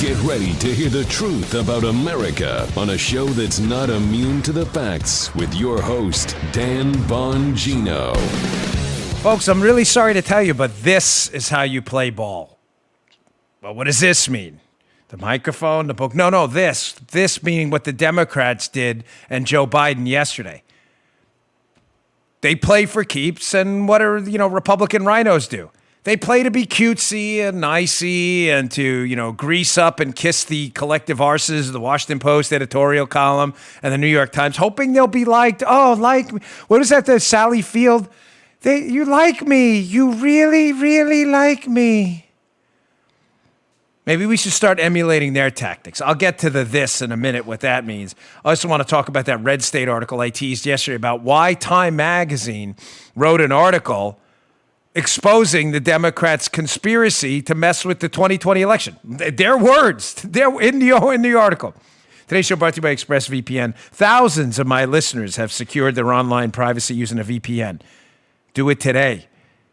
Get ready to hear the truth about America on a show that's not immune to the facts with your host, Dan Bongino. Folks, I'm really sorry to tell you, but this is how you play ball. Well, what does this mean? The microphone, the book? No, this. This meaning what the Democrats did and Joe Biden yesterday. They play for keeps, and what are, Republican rhinos do? They play to be cutesy and nicey and to, grease up and kiss the collective arses of the Washington Post editorial column and the New York Times, hoping they'll be liked. Oh, like me. What is that, the Sally Field? You like me. You really, really like me. Maybe we should start emulating their tactics. I'll get to this in a minute, what that means. I also want to talk about that Red State article I teased yesterday about why Time Magazine wrote an article exposing the Democrats' conspiracy to mess with the 2020 election. Their words. They're in the article. Today's show brought to you by ExpressVPN. Thousands of my listeners have secured their online privacy using a VPN. Do it today.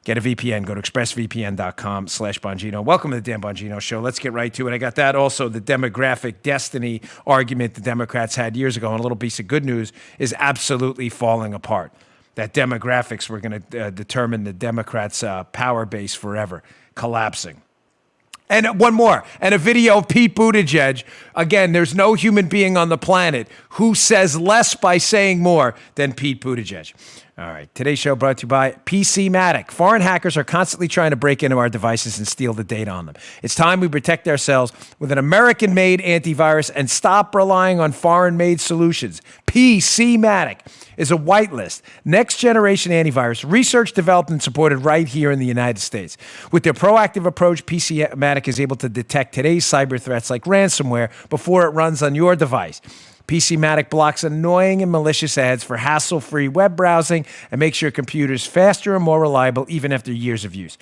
Get a VPN. Go to expressvpn.com/Bongino. Welcome to the Dan Bongino Show. Let's get right to it. I got that. Also, the demographic destiny argument the Democrats had years ago, and a little piece of good news is absolutely falling apart. That demographics were going to determine the Democrats' power base forever, collapsing. And one more, and a video of Pete Buttigieg. Again, there's no human being on the planet who says less by saying more than Pete Buttigieg. All right, today's show brought to you by PC-Matic. Foreign hackers are constantly trying to break into our devices and steal the data on them. It's time we protect ourselves with an American-made antivirus and stop relying on foreign-made solutions. PC-Matic is a whitelist, next-generation antivirus, research developed and supported right here in the United States. With their proactive approach, PC-Matic is able to detect today's cyber threats like ransomware before it runs on your device. PC-Matic blocks annoying and malicious ads for hassle-free web browsing and makes your computers faster and more reliable even after years of use.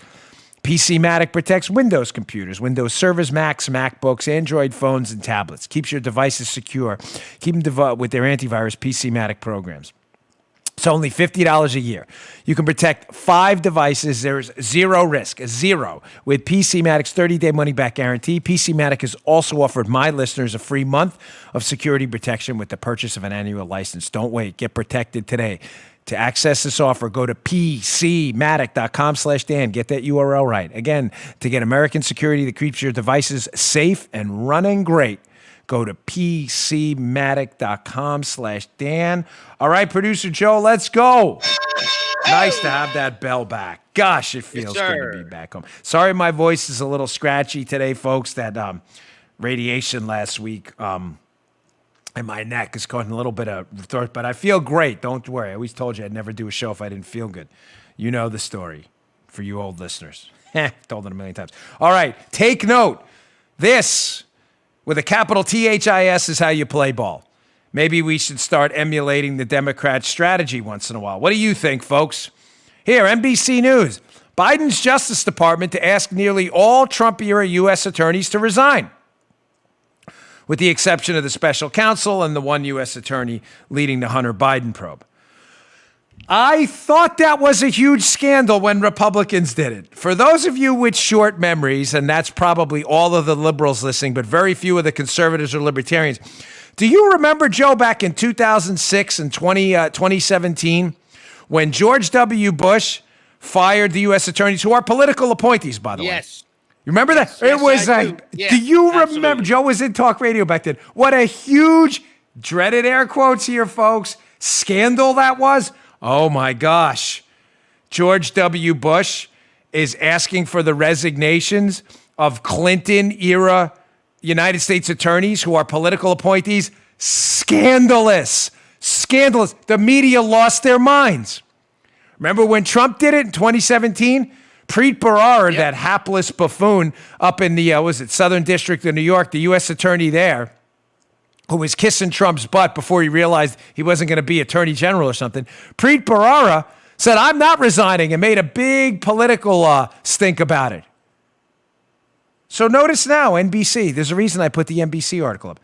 PC-Matic protects Windows computers, Windows servers, Macs, MacBooks, Android phones, and tablets. Keeps your devices secure. Keep them with their antivirus PC-Matic programs. It's only $50 a year. You can protect 5 devices. There's zero risk, zero, with PC-Matic's 30-day money-back guarantee. PC-Matic has also offered my listeners a free month of security protection with the purchase of an annual license. Don't wait. Get protected today. To access this offer, go to PCMatic.com/Dan. Get that URL right. Again, to get American security that keeps your devices safe and running great, go to PCMatic.com/Dan. All right, Producer Joe, let's go. Nice to have that bell back. Gosh, it feels good to be back home. Sorry my voice is a little scratchy today, folks. That radiation last week in my neck is causing a little bit of throat, but I feel great. Don't worry. I always told you I'd never do a show if I didn't feel good. You know the story for you old listeners. Told it a million times. All right, take note. This, with a capital THIS, is how you play ball. Maybe we should start emulating the Democrats' strategy once in a while. What do you think, folks? Here, NBC News. Biden's Justice Department to ask nearly all Trump-era U.S. attorneys to resign, with the exception of the special counsel and the one U.S. attorney leading the Hunter Biden probe. I thought that was a huge scandal when Republicans did it. For those of you with short memories, and that's probably all of the liberals listening, but very few of the conservatives or libertarians, do you remember, Joe, back in 2006 and 2017, when George W. Bush fired the U.S. attorneys, who are political appointees, by the way? Yes. You remember that? Yes, it was do. Yeah, do you remember? absolutely. Joe was in talk radio back then. What a huge, dreaded air quotes here, folks, scandal that was. Oh, my gosh. George W. Bush is asking for the resignations of Clinton-era United States attorneys who are political appointees. Scandalous. Scandalous. The media lost their minds. Remember when Trump did it in 2017? Preet Bharara, that hapless buffoon up in the, Southern District of New York, the U.S. attorney there, who was kissing Trump's butt before he realized he wasn't going to be attorney general or something. Preet Bharara said, I'm not resigning, and made a big political stink about it. So notice now, NBC, there's a reason I put the NBC article up.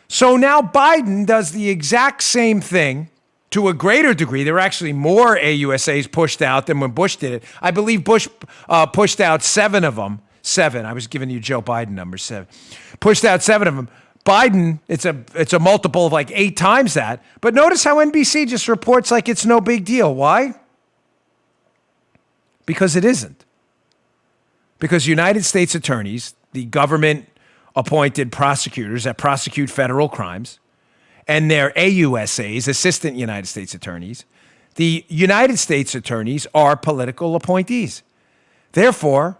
So now Biden does the exact same thing to a greater degree. There were actually more AUSAs pushed out than when Bush did it. I believe Bush pushed out 7 of them, 7. I was giving you Joe Biden number 7. Pushed out 7 of them. Biden, it's a multiple of like 8 times that. But notice how NBC just reports like it's no big deal. Why? Because it isn't. Because United States attorneys, the government-appointed prosecutors that prosecute federal crimes, and their AUSAs, Assistant United States Attorneys, the United States attorneys are political appointees. Therefore,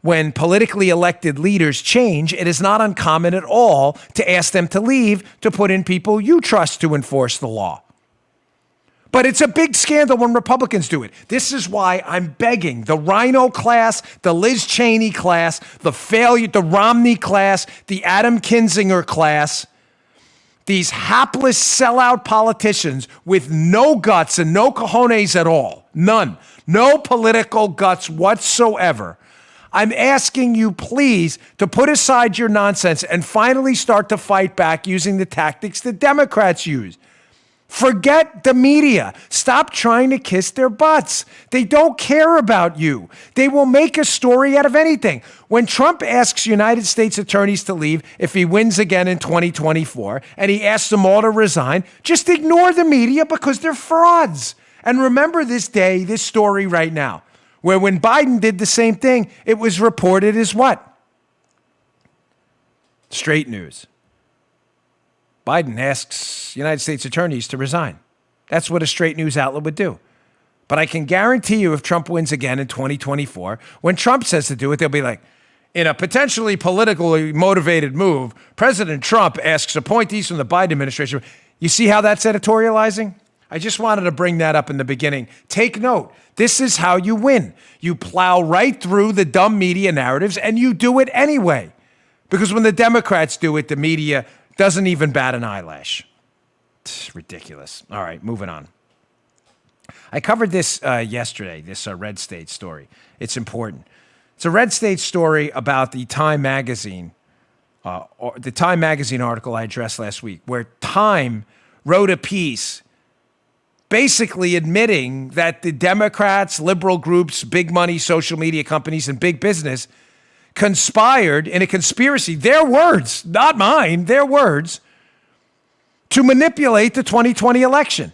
when politically elected leaders change, it is not uncommon at all to ask them to leave to put in people you trust to enforce the law. But it's a big scandal when Republicans do it. This is why I'm begging the Rhino class, the Liz Cheney class, the Romney class, the Adam Kinzinger class, these hapless sellout politicians with no guts and no cojones at all, none, no political guts whatsoever. I'm asking you, please, to put aside your nonsense and finally start to fight back using the tactics the Democrats use. Forget the media. Stop trying to kiss their butts. They don't care about you. They will make a story out of anything. When Trump asks United States attorneys to leave if he wins again in 2024, and he asks them all to resign, just ignore the media because they're frauds. And remember this day, this story right now, where when Biden did the same thing, it was reported as what? Straight news. Biden asks United States attorneys to resign. That's what a straight news outlet would do. But I can guarantee you if Trump wins again in 2024, when Trump says to do it, they'll be like, in a potentially politically motivated move, President Trump asks appointees from the Biden administration. You see how that's editorializing? I just wanted to bring that up in the beginning. Take note. This is how you win. You plow right through the dumb media narratives and you do it anyway. Because when the Democrats do it, the media doesn't even bat an eyelash. It's ridiculous. All right, moving on. I covered this yesterday, this Red State story. It's important. It's a Red State story about the Time Magazine, the Time Magazine article I addressed last week, where Time wrote a piece basically admitting that the Democrats, liberal groups, big money, social media companies, and big business conspired in a conspiracy, their words, not mine, their words, to manipulate the 2020 election.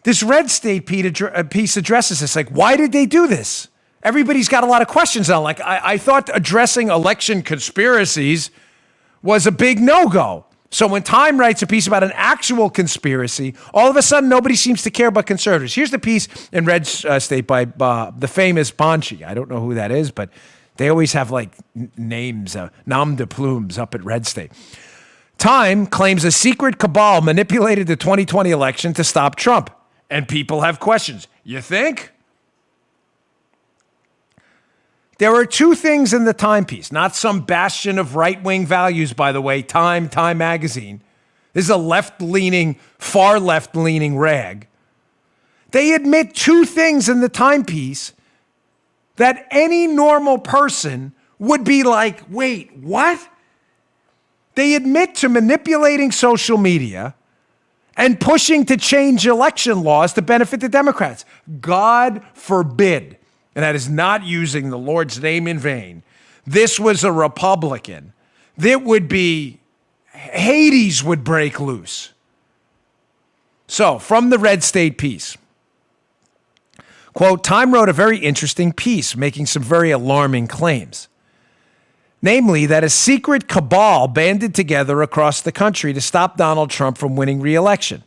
This Red State piece addresses this. Like, why did they do this? Everybody's got a lot of questions on. Like, I thought addressing election conspiracies was a big no-go. So when Time writes a piece about an actual conspiracy, all of a sudden nobody seems to care about conservatives. Here's the piece in Red State by the famous Bongino. I don't know who that is, but they always have like names, nom de plumes up at Red State. Time claims a secret cabal manipulated the 2020 election to stop Trump. And people have questions. You think? There are 2 things in the Time piece, not some bastion of right-wing values, by the way, Time Magazine. This is a left-leaning, far left-leaning rag. They admit 2 things in the Time piece that any normal person would be like, wait, what? They admit to manipulating social media and pushing to change election laws to benefit the Democrats. God forbid, and that is not using the Lord's name in vain, this was a Republican, that would be, Hades would break loose. So, from the Red State piece, quote, Time wrote a very interesting piece making some very alarming claims. Namely, that a secret cabal banded together across the country to stop Donald Trump from winning re-election.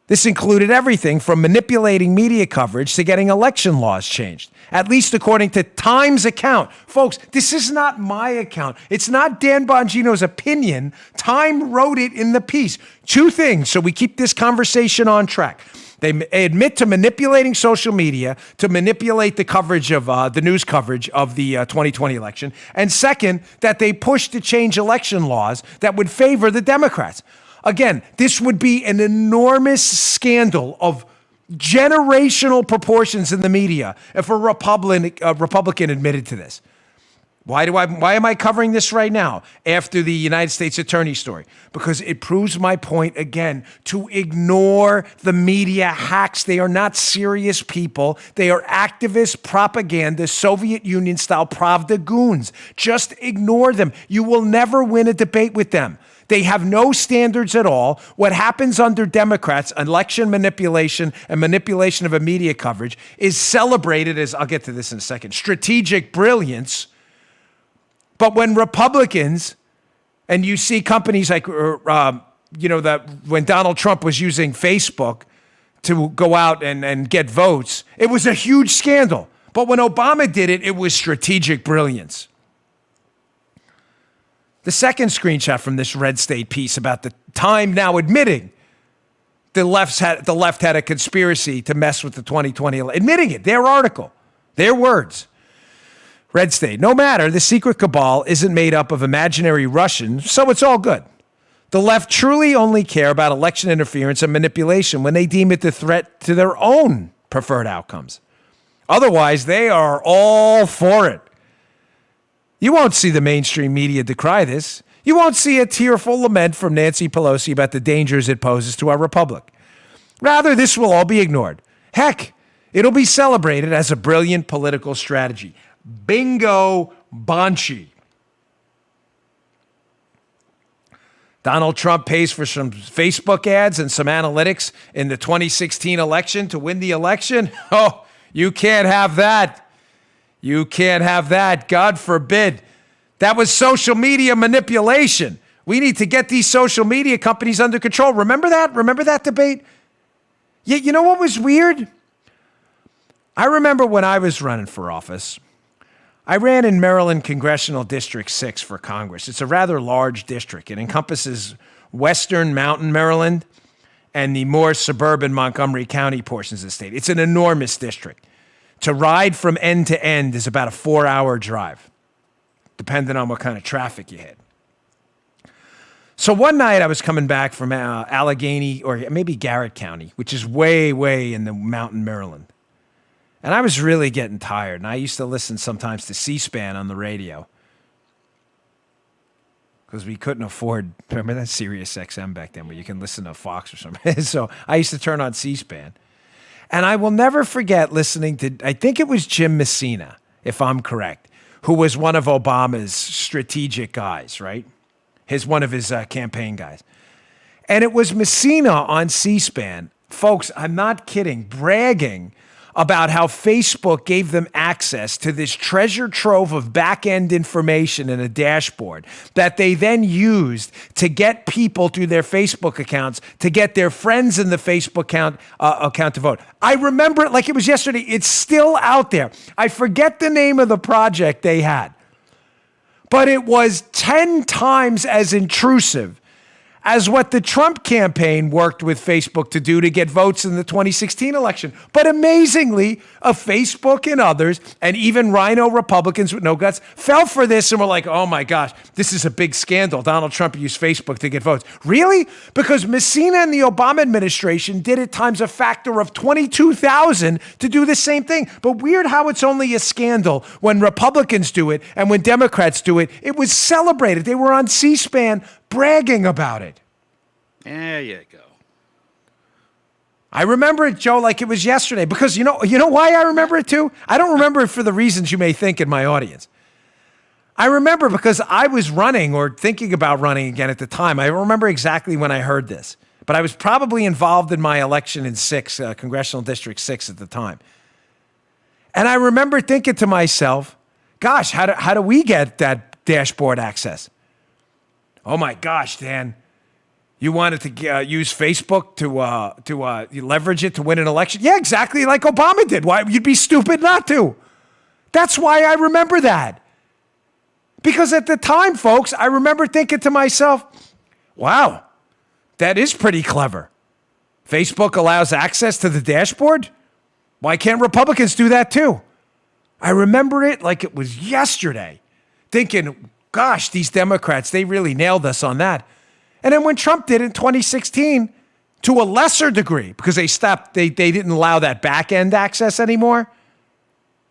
This included everything from manipulating media coverage to getting election laws changed, at least according to Time's account. Folks, this is not my account. It's not Dan Bongino's opinion. Time wrote it in the piece. 2 things, so we keep this conversation on track. They admit to manipulating social media to manipulate the coverage of the news coverage of the 2020 election. And second, that they push to change election laws that would favor the Democrats. Again, this would be an enormous scandal of generational proportions in the media if a Republican admitted to this. Why am I covering this right now after the United States Attorney story? Because it proves my point again, to ignore the media hacks. They are not serious people. They are activist propaganda, Soviet Union style Pravda goons. Just ignore them. You will never win a debate with them. They have no standards at all. What happens under Democrats, election manipulation and manipulation of a media coverage, is celebrated as, I'll get to this in a second, strategic brilliance. But when Republicans, and you see companies like, that when Donald Trump was using Facebook to go out and get votes, it was a huge scandal. But when Obama did it, it was strategic brilliance. The second screenshot from this Red State piece about the Time now admitting the left had a conspiracy to mess with the 2020 election. Admitting it, their article, their words. Red State, no matter, the secret cabal isn't made up of imaginary Russians, so it's all good. The left truly only care about election interference and manipulation when they deem it a threat to their own preferred outcomes. Otherwise, they are all for it. You won't see the mainstream media decry this. You won't see a tearful lament from Nancy Pelosi about the dangers it poses to our republic. Rather, this will all be ignored. Heck, it'll be celebrated as a brilliant political strategy. Bingo Bonchi. Donald Trump pays for some Facebook ads and some analytics in the 2016 election to win the election. Oh, you can't have that. You can't have that. God forbid. That was social media manipulation. We need to get these social media companies under control. Remember that? Remember that debate? Yeah, you know what was weird? I remember when I was running for office, I ran in Maryland Congressional District 6 for Congress. It's a rather large district. It encompasses western mountain Maryland and the more suburban Montgomery County portions of the state. It's an enormous district. To ride from end to end is about a 4-hour drive, depending on what kind of traffic you hit. So one night I was coming back from Allegheny, or maybe Garrett County, which is way, way in the mountain Maryland. And I was really getting tired, and I used to listen sometimes to C-SPAN on the radio because we couldn't afford, remember that Sirius XM back then where you can listen to Fox or something? So I used to turn on C-SPAN. And I will never forget listening to, I think it was Jim Messina, if I'm correct, who was one of Obama's strategic guys, right? One of his campaign guys. And it was Messina on C-SPAN, folks, I'm not kidding, bragging about how Facebook gave them access to this treasure trove of back-end information in a dashboard that they then used to get people through their Facebook accounts, to get their friends in the Facebook account to vote. I remember it like it was yesterday. It's still out there. I forget the name of the project they had, but it was 10 times as intrusive as what the Trump campaign worked with Facebook to do to get votes in the 2016 election. But amazingly, Facebook and others, and even rhino Republicans with no guts, fell for this and were like, oh my gosh, this is a big scandal. Donald Trump used Facebook to get votes. Really? Because Messina and the Obama administration did it times a factor of 22,000 to do the same thing. But weird how it's only a scandal when Republicans do it and when Democrats do it. It was celebrated. They were on C-SPAN bragging about it. There you go. I remember it, Joe, like it was yesterday, because you know why I remember it too? I don't remember it for the reasons you may think in my audience. I remember because I was running or thinking about running again at the time. I remember exactly when I heard this, but I was probably involved in my election in Congressional District 6 at the time. And I remember thinking to myself, gosh, how do we get that dashboard access? Oh my gosh, Dan, you wanted to use Facebook to leverage it to win an election? Yeah, exactly like Obama did. Why? You'd be stupid not to. That's why I remember that. Because at the time, folks, I remember thinking to myself, wow, that is pretty clever. Facebook allows access to the dashboard? Why can't Republicans do that too? I remember it like it was yesterday, thinking, gosh, these Democrats, they really nailed us on that. And then when Trump did in 2016, to a lesser degree, because they didn't allow that back-end access anymore,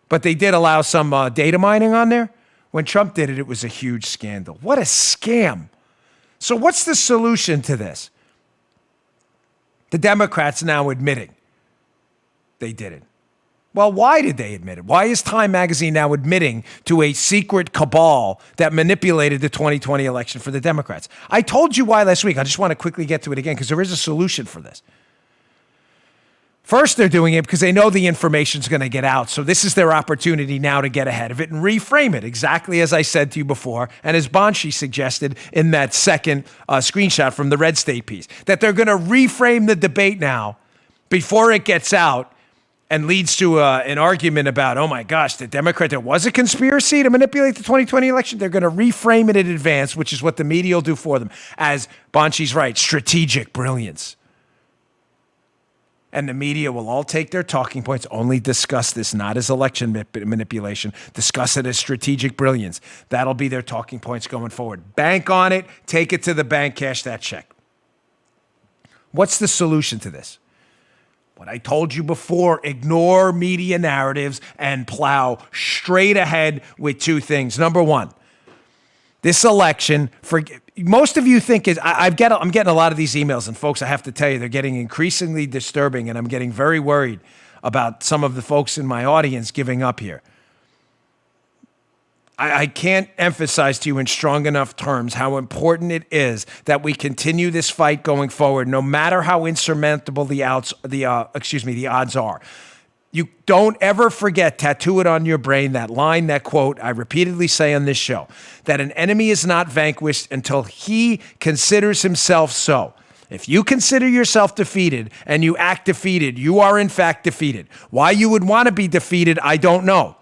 but they did allow some data mining on there. When Trump did it, it was a huge scandal. What a scam. So what's the solution to this? The Democrats now admitting they did it. Well, why did they admit it? Why is Time Magazine now admitting to a secret cabal that manipulated the 2020 election for the Democrats? I told you why last week. I just want to quickly get to it again because there is a solution for this. First, they're doing it because they know the information's going to get out. So this is their opportunity now to get ahead of it and reframe it exactly as I said to you before. And as Bonshi suggested in that second screenshot from the Red State piece, that they're going to reframe the debate now before it gets out and leads to an argument about, oh my gosh, the Democrat, there was a conspiracy to manipulate the 2020 election. They're going to reframe it in advance, which is what the media will do for them, as Bonshi's right, strategic brilliance. And the media will all take their talking points, only discuss this not as election manipulation, discuss it as strategic brilliance. That'll be their talking points going forward. Bank on it, take it to the bank, cash that check. What's the solution to this? What I told you before, ignore media narratives and plow straight ahead with two things. Number one, this election, most of you think I'm getting a lot of these emails, and folks, I have to tell you, they're getting increasingly disturbing, and I'm getting very worried about some of the folks in my audience giving up here. I can't emphasize to you in strong enough terms how important it is that we continue this fight going forward, no matter how insurmountable the odds are. You don't ever forget, tattoo it on your brain, that line, that quote I repeatedly say on this show, that an enemy is not vanquished until he considers himself so. If you consider yourself defeated and you act defeated, you are in fact defeated. Why you would want to be defeated, I don't know.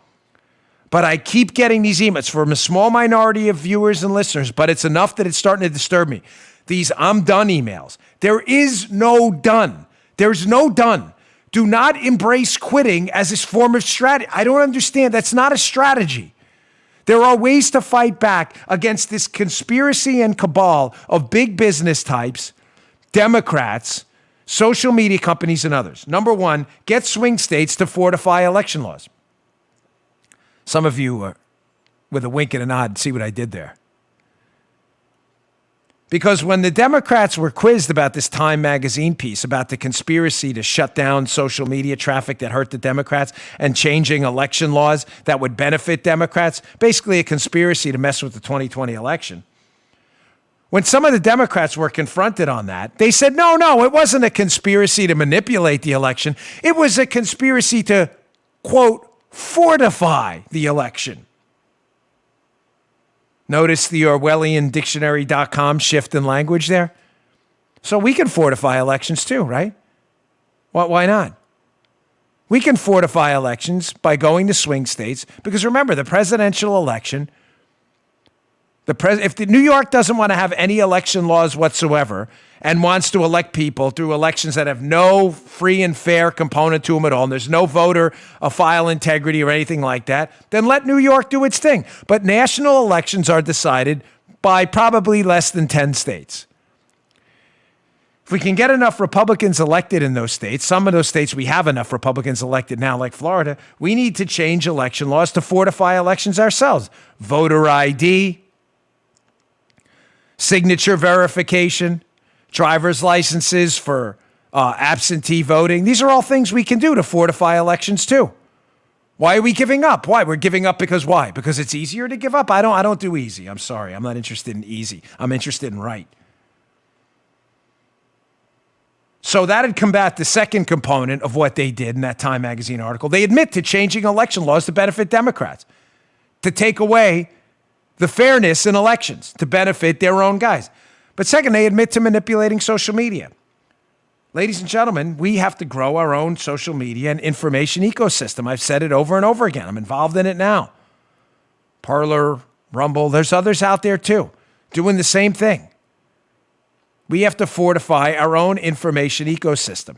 But I keep getting these emails from a small minority of viewers and listeners, but it's enough that it's starting to disturb me. These I'm done emails. There is no done. There's no done. Do not embrace quitting as this form of strategy. I don't understand. That's not a strategy. There are ways to fight back against this conspiracy and cabal of big business types, Democrats, social media companies, and others. Number one, get swing states to fortify election laws. Some of you, with a wink and a nod, see what I did there. Because when the Democrats were quizzed about this Time Magazine piece about the conspiracy to shut down social media traffic that hurt the Democrats and changing election laws that would benefit Democrats, basically a conspiracy to mess with the 2020 election. When some of the Democrats were confronted on that, they said, no, it wasn't a conspiracy to manipulate the election. It was a conspiracy to, quote, fortify the election. Notice the Orwellian dictionary.com shift in language there? So we can fortify elections too, right? Why not? We can fortify elections by going to swing states because remember, the presidential election, if New York doesn't want to have any election laws whatsoever and wants to elect people through elections that have no free and fair component to them at all, and there's no voter file integrity or anything like that, then let New York do its thing. But national elections are decided by probably less than 10 states. If we can get enough Republicans elected in those states, some of those states we have enough Republicans elected now, like Florida, we need to change election laws to fortify elections ourselves. Voter ID, signature verification, driver's licenses for absentee voting. These are all things we can do to fortify elections too. Why are we giving up? Why? We're giving up because why? Because it's easier to give up? I don't do easy. I'm sorry. I'm not interested in easy. I'm interested in right. So that'd combat the second component of what they did in that Time Magazine article. They admit to changing election laws to benefit Democrats, to take away the fairness in elections, to benefit their own guys. But second, they admit to manipulating social media. Ladies and gentlemen, we have to grow our own social media and information ecosystem. I've said it over and over again. I'm involved in it now. Parler, Rumble, there's others out there too, doing the same thing. We have to fortify our own information ecosystem.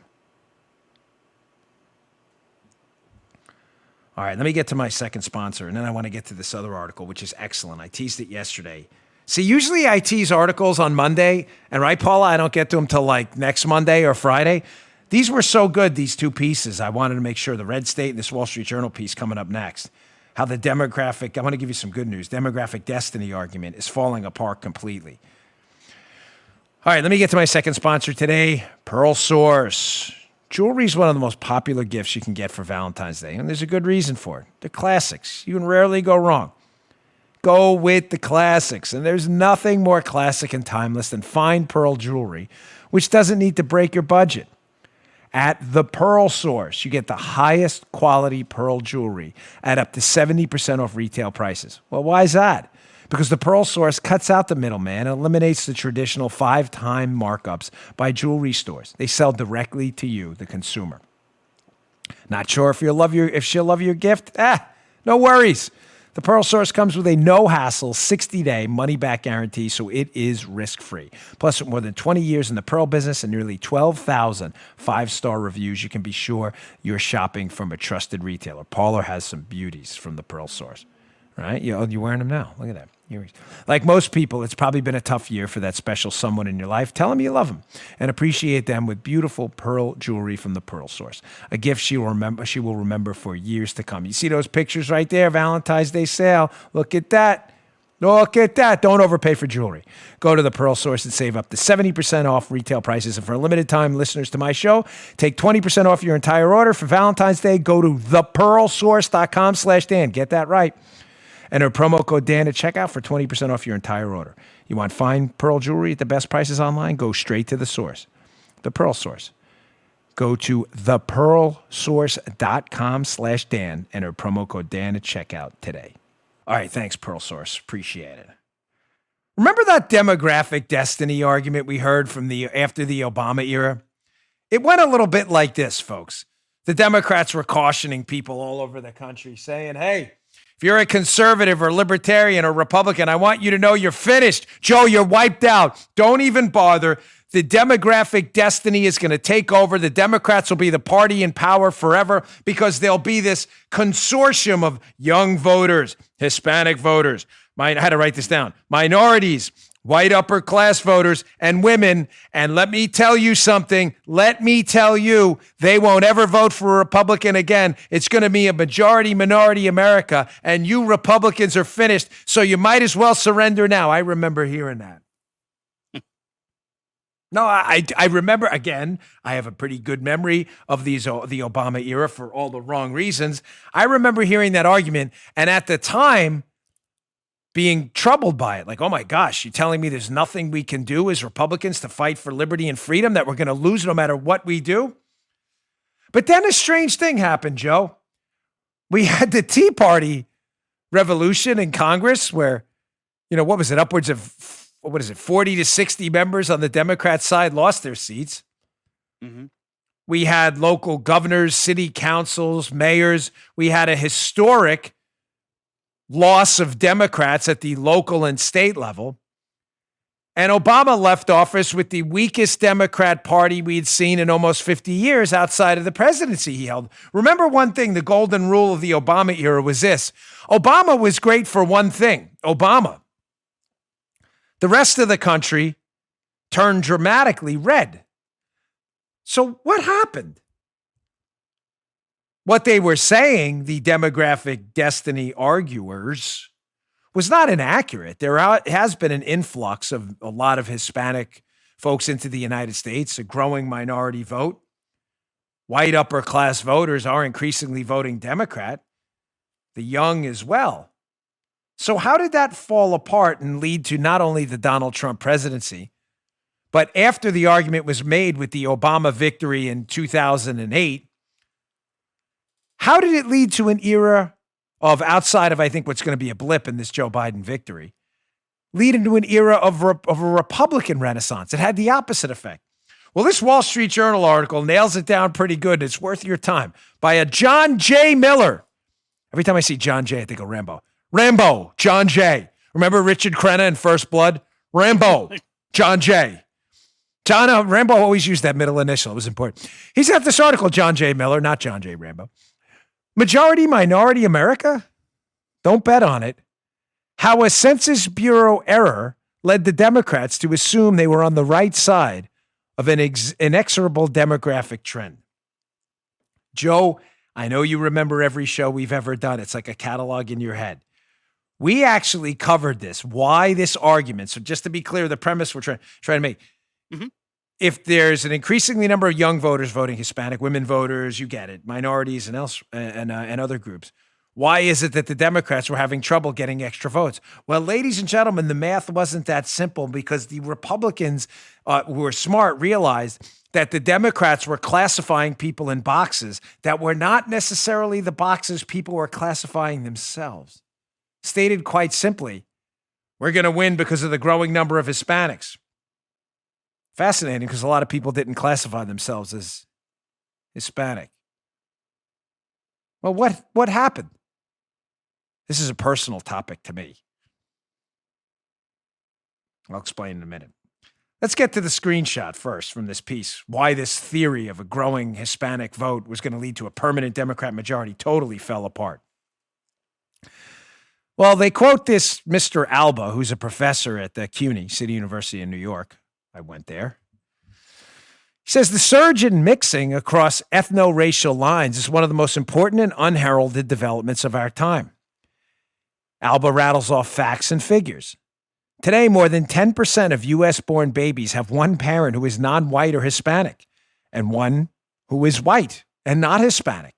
All right, let me get to my second sponsor, and then I want to get to this other article, which is excellent. I teased it yesterday. See, usually I tease articles on Monday, and right, Paula, I don't get to them till like next Monday or Friday. These were so good, these two pieces. I wanted to make sure the Red State and this Wall Street Journal piece coming up next how the demographic, I want to give you some good news, demographic destiny argument is falling apart completely. All right, let me get to my second sponsor today, Pearl Source. Jewelry is one of the most popular gifts you can get for Valentine's Day, and there's a good reason for it. They're classics. You can rarely go wrong. Go with the classics, and there's nothing more classic and timeless than fine pearl jewelry, which doesn't need to break your budget. At the Pearl Source, you get the highest quality pearl jewelry at up to 70% off retail prices. Well, why is that? Because the Pearl Source cuts out the middleman and eliminates the traditional 5-time markups by jewelry stores. They sell directly to you, the consumer. Not sure if she'll love your gift? No worries. The Pearl Source comes with a no-hassle 60-day money-back guarantee, so it is risk-free. Plus, with more than 20 years in the pearl business and nearly 12,000 five-star reviews, you can be sure you're shopping from a trusted retailer. Parler has some beauties from the Pearl Source, right? You're wearing them now. Look at that. Like most people, it's probably been a tough year for that special someone in your life. Tell them you love them and appreciate them with beautiful pearl jewelry from the Pearl Source. A gift she will remember for years to come. You see those pictures right there, Valentine's Day sale. Look at that. Look at that. Don't overpay for jewelry. Go to the Pearl Source and save up to 70% off retail prices. And for a limited time, listeners to my show, take 20% off your entire order for Valentine's Day. Go to thepearlsource.com/Dan. Get that right. Enter promo code Dan at checkout for 20% off your entire order. You want fine pearl jewelry at the best prices online? Go straight to the source, the Pearl Source. Go to thepearlsource.com/Dan. Enter promo code Dan at checkout today. All right, thanks, Pearl Source. Appreciate it. Remember that demographic destiny argument we heard from after the Obama era? It went a little bit like this, folks. The Democrats were cautioning people all over the country, saying, hey, if you're a conservative or libertarian or Republican, I want you to know you're finished. Joe, you're wiped out. Don't even bother. The demographic destiny is going to take over. The Democrats will be the party in power forever because there'll be this consortium of young voters, Hispanic voters. I had to write this down. Minorities, white upper class voters, and women. And let me tell you something. Let me tell you, they won't ever vote for a Republican again. It's going to be a minority America, and you Republicans are finished, so you might as well surrender now. I remember hearing that. No, I remember, again, I have a pretty good memory of the Obama era for all the wrong reasons. I remember hearing that argument, and at the time, being troubled by it. Like, oh my gosh, you're telling me there's nothing we can do as Republicans to fight for liberty and freedom, that we're going to lose no matter what we do? But then a strange thing happened, Joe. We had the Tea Party revolution in Congress where, what was it? Upwards of, 40 to 60 members on the Democrat side lost their seats. Mm-hmm. We had local governors, city councils, mayors. We had a historic loss of Democrats at the local and state level. And Obama left office with the weakest Democrat party we'd seen in almost 50 years outside of the presidency he held. Remember one thing, the golden rule of the Obama era was this. Obama was great for one thing, Obama. The rest of the country turned dramatically red. So what happened? What they were saying, the demographic destiny arguers, was not inaccurate. There has been an influx of a lot of Hispanic folks into the United States, a growing minority vote. White upper class voters are increasingly voting Democrat, the young as well. So how did that fall apart and lead to not only the Donald Trump presidency, but after the argument was made with the Obama victory in 2008, how did it lead to an era of, outside of, I think, what's going to be a blip in this Joe Biden victory, lead into an era of a Republican renaissance? It had the opposite effect. Well, this Wall Street Journal article nails it down pretty good. It's worth your time, by a John J. Miller. Every time I see John J., I think of Rambo. Rambo, John J. Remember Richard Crenna in First Blood? Rambo, John J. Rambo always used that middle initial. It was important. He's got this article, John J. Miller, not John J. Rambo. Majority Minority America? Don't bet on it. How a Census Bureau error led the Democrats to assume they were on the right side of an inexorable demographic trend. Joe, I know you remember every show we've ever done. It's like a catalog in your head. We actually covered this. Why this argument? So just to be clear, the premise we're trying to make. Mhm. If there's an increasingly number of young voters voting Hispanic, women voters, you get it, minorities and other groups, why is it that the Democrats were having trouble getting extra votes? Well, ladies and gentlemen, the math wasn't that simple because the Republicans who were smart realized that the Democrats were classifying people in boxes that were not necessarily the boxes people were classifying themselves. Stated quite simply, we're going to win because of the growing number of Hispanics. Fascinating, because a lot of people didn't classify themselves as Hispanic. Well, what happened? This is a personal topic to me. I'll explain in a minute. Let's get to the screenshot first from this piece. Why this theory of a growing Hispanic vote was going to lead to a permanent Democrat majority totally fell apart. Well, they quote this Mr. Alba, who's a professor at the CUNY, City University in New York. I went there. He says the surge in mixing across ethno-racial lines is one of the most important and unheralded developments of our time. Alba rattles off facts and figures. Today, more than 10% of U.S.-born babies have one parent who is non-white or Hispanic, and one who is white and not Hispanic.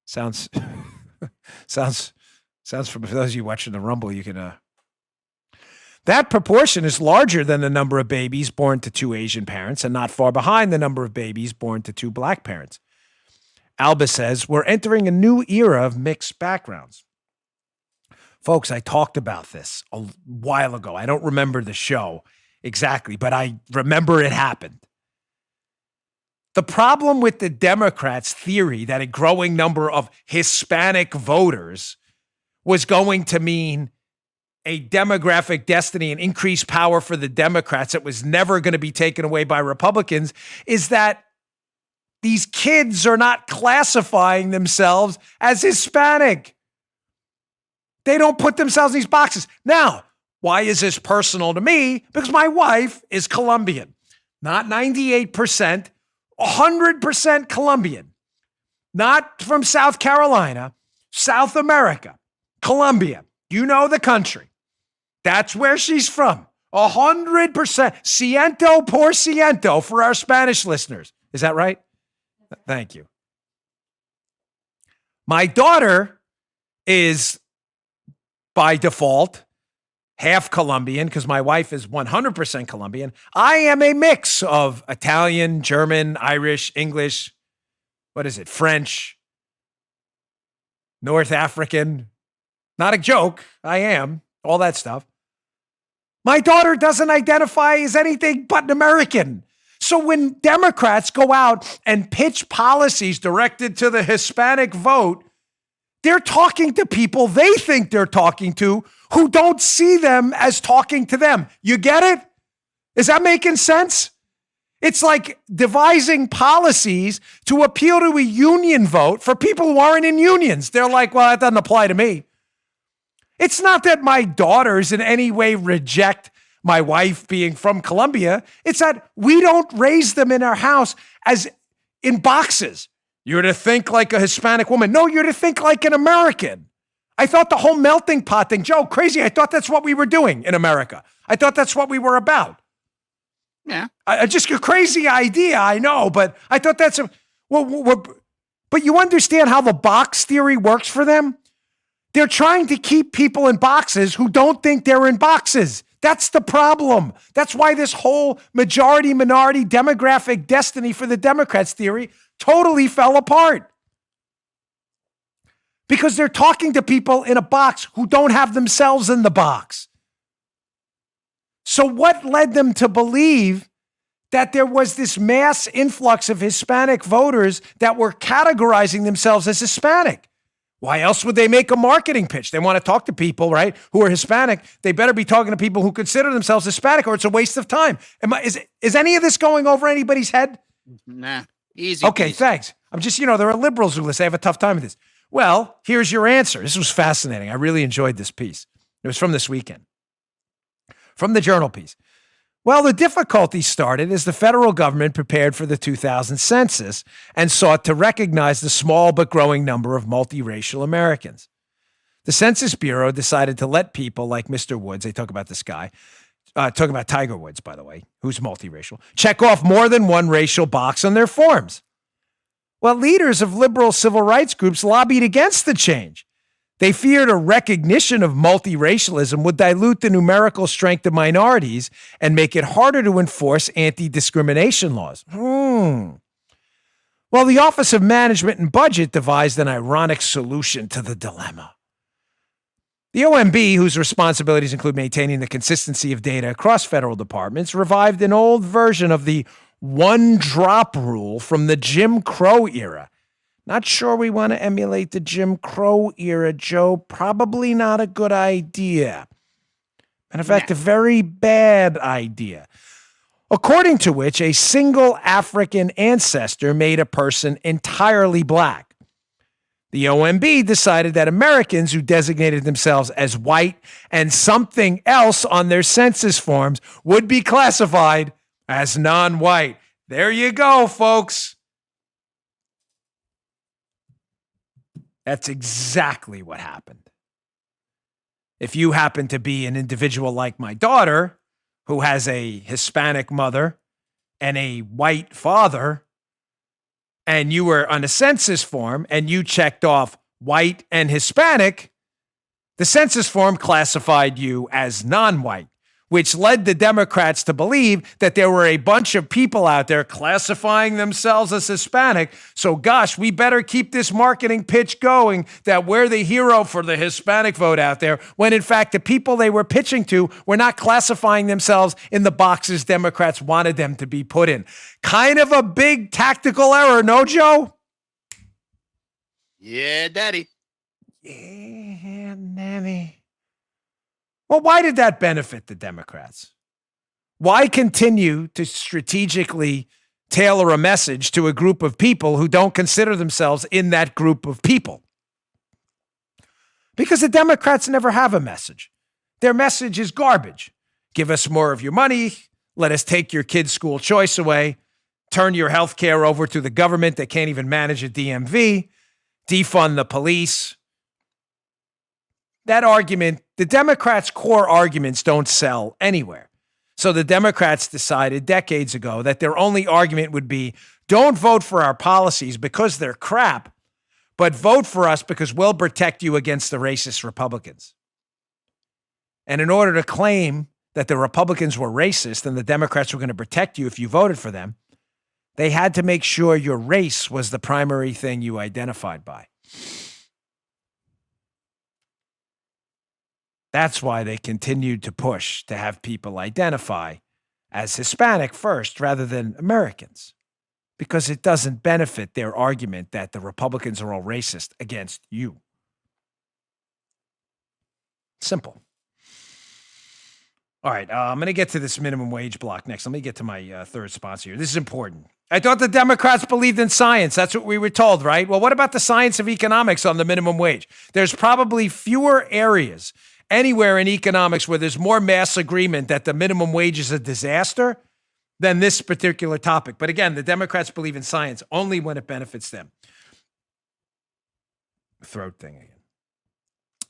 Sounds for those of you watching the Rumble, you can. That proportion is larger than the number of babies born to two Asian parents and not far behind the number of babies born to two black parents. Alba says, we're entering a new era of mixed backgrounds. Folks, I talked about this a while ago. I don't remember the show exactly, but I remember it happened. The problem with the Democrats' theory that a growing number of Hispanic voters was going to mean a demographic destiny and increased power for the Democrats that was never going to be taken away by Republicans is that these kids are not classifying themselves as Hispanic. They don't put themselves in these boxes. Now, why is this personal to me? Because my wife is Colombian. Not 98%, 100% Colombian. Not from South Carolina, South America, Colombia. You know the country. That's where she's from. 100%. Ciento por ciento for our Spanish listeners. Is that right? Thank you. My daughter is, by default, half Colombian because my wife is 100% Colombian. I am a mix of Italian, German, Irish, English, French, North African. Not a joke. I am. All that stuff. My daughter doesn't identify as anything but an American. So when Democrats go out and pitch policies directed to the Hispanic vote, they're talking to people they think they're talking to who don't see them as talking to them. You get it? Is that making sense? It's like devising policies to appeal to a union vote for people who aren't in unions. They're like, well, that doesn't apply to me. It's not that my daughters in any way reject my wife being from Colombia. It's that we don't raise them in our house as in boxes. You're to think like a Hispanic woman. No, you're to think like an American. I thought the whole melting pot thing, Joe, crazy. I thought that's what we were doing in America. I thought that's what we were about. Yeah. Just a crazy idea, I know, but I thought that's but you understand how the box theory works for them? They're trying to keep people in boxes who don't think they're in boxes. That's the problem. That's why this whole majority-minority demographic destiny for the Democrats theory totally fell apart. Because they're talking to people in a box who don't have themselves in the box. So what led them to believe that there was this mass influx of Hispanic voters that were categorizing themselves as Hispanic? Why else would they make a marketing pitch? They want to talk to people, right, who are Hispanic. They better be talking to people who consider themselves Hispanic or it's a waste of time. Is any of this going over anybody's head? Nah, easy. Okay, thanks. I'm just, there are liberals who listen. I have a tough time with this. Well, here's your answer. This was fascinating. I really enjoyed this piece. It was from this weekend. From the Journal piece. Well, the difficulty started as the federal government prepared for the 2000 census and sought to recognize the small but growing number of multiracial Americans. The Census Bureau decided to let people like Mr. Woods, they talk about this guy, talking about Tiger Woods, by the way, who's multiracial, check off more than one racial box on their forms. Well, leaders of liberal civil rights groups lobbied against the change. They feared a recognition of multiracialism would dilute the numerical strength of minorities and make it harder to enforce anti-discrimination laws. Well, the Office of Management and Budget devised an ironic solution to the dilemma. The OMB, whose responsibilities include maintaining the consistency of data across federal departments, revived an old version of the one-drop rule from the Jim Crow era. Not sure we want to emulate the Jim Crow era, Joe. Probably not a good idea. And in fact, a very bad idea. According to which, a single African ancestor made a person entirely black. The OMB decided that Americans who designated themselves as white and something else on their census forms would be classified as non-white. There you go, folks. That's exactly what happened. If you happen to be an individual like my daughter, who has a Hispanic mother and a white father, and you were on a census form and you checked off white and Hispanic, the census form classified you as non-white, which led the Democrats to believe that there were a bunch of people out there classifying themselves as Hispanic. So gosh, we better keep this marketing pitch going that we're the hero for the Hispanic vote out there, when in fact the people they were pitching to were not classifying themselves in the boxes Democrats wanted them to be put in. Kind of a big tactical error, no, Joe? Yeah, Daddy. Yeah, Nanny. Well, why did that benefit the Democrats? Why continue to strategically tailor a message to a group of people who don't consider themselves in that group of people? Because the Democrats never have a message. Their message is garbage. Give us more of your money. Let us take your kids' school choice away. Turn your health care over to the government that can't even manage a DMV. Defund the police. That argument, the Democrats' core arguments don't sell anywhere. So the Democrats decided decades ago that their only argument would be, don't vote for our policies because they're crap, but vote for us because we'll protect you against the racist Republicans. And in order to claim that the Republicans were racist and the Democrats were going to protect you if you voted for them, they had to make sure your race was the primary thing you identified by. That's why they continued to push to have people identify as Hispanic first rather than Americans, because it doesn't benefit their argument that the Republicans are all racist against you. Simple. All right, I'm going to get to this minimum wage block next. Let me get to my third sponsor here. This is important. I thought the Democrats believed in science. That's what we were told, right? Well, what about the science of economics on the minimum wage? There's probably fewer areas anywhere in economics where there's more mass agreement that the minimum wage is a disaster than this particular topic. But again, the Democrats believe in science only when it benefits them. Throat thing again.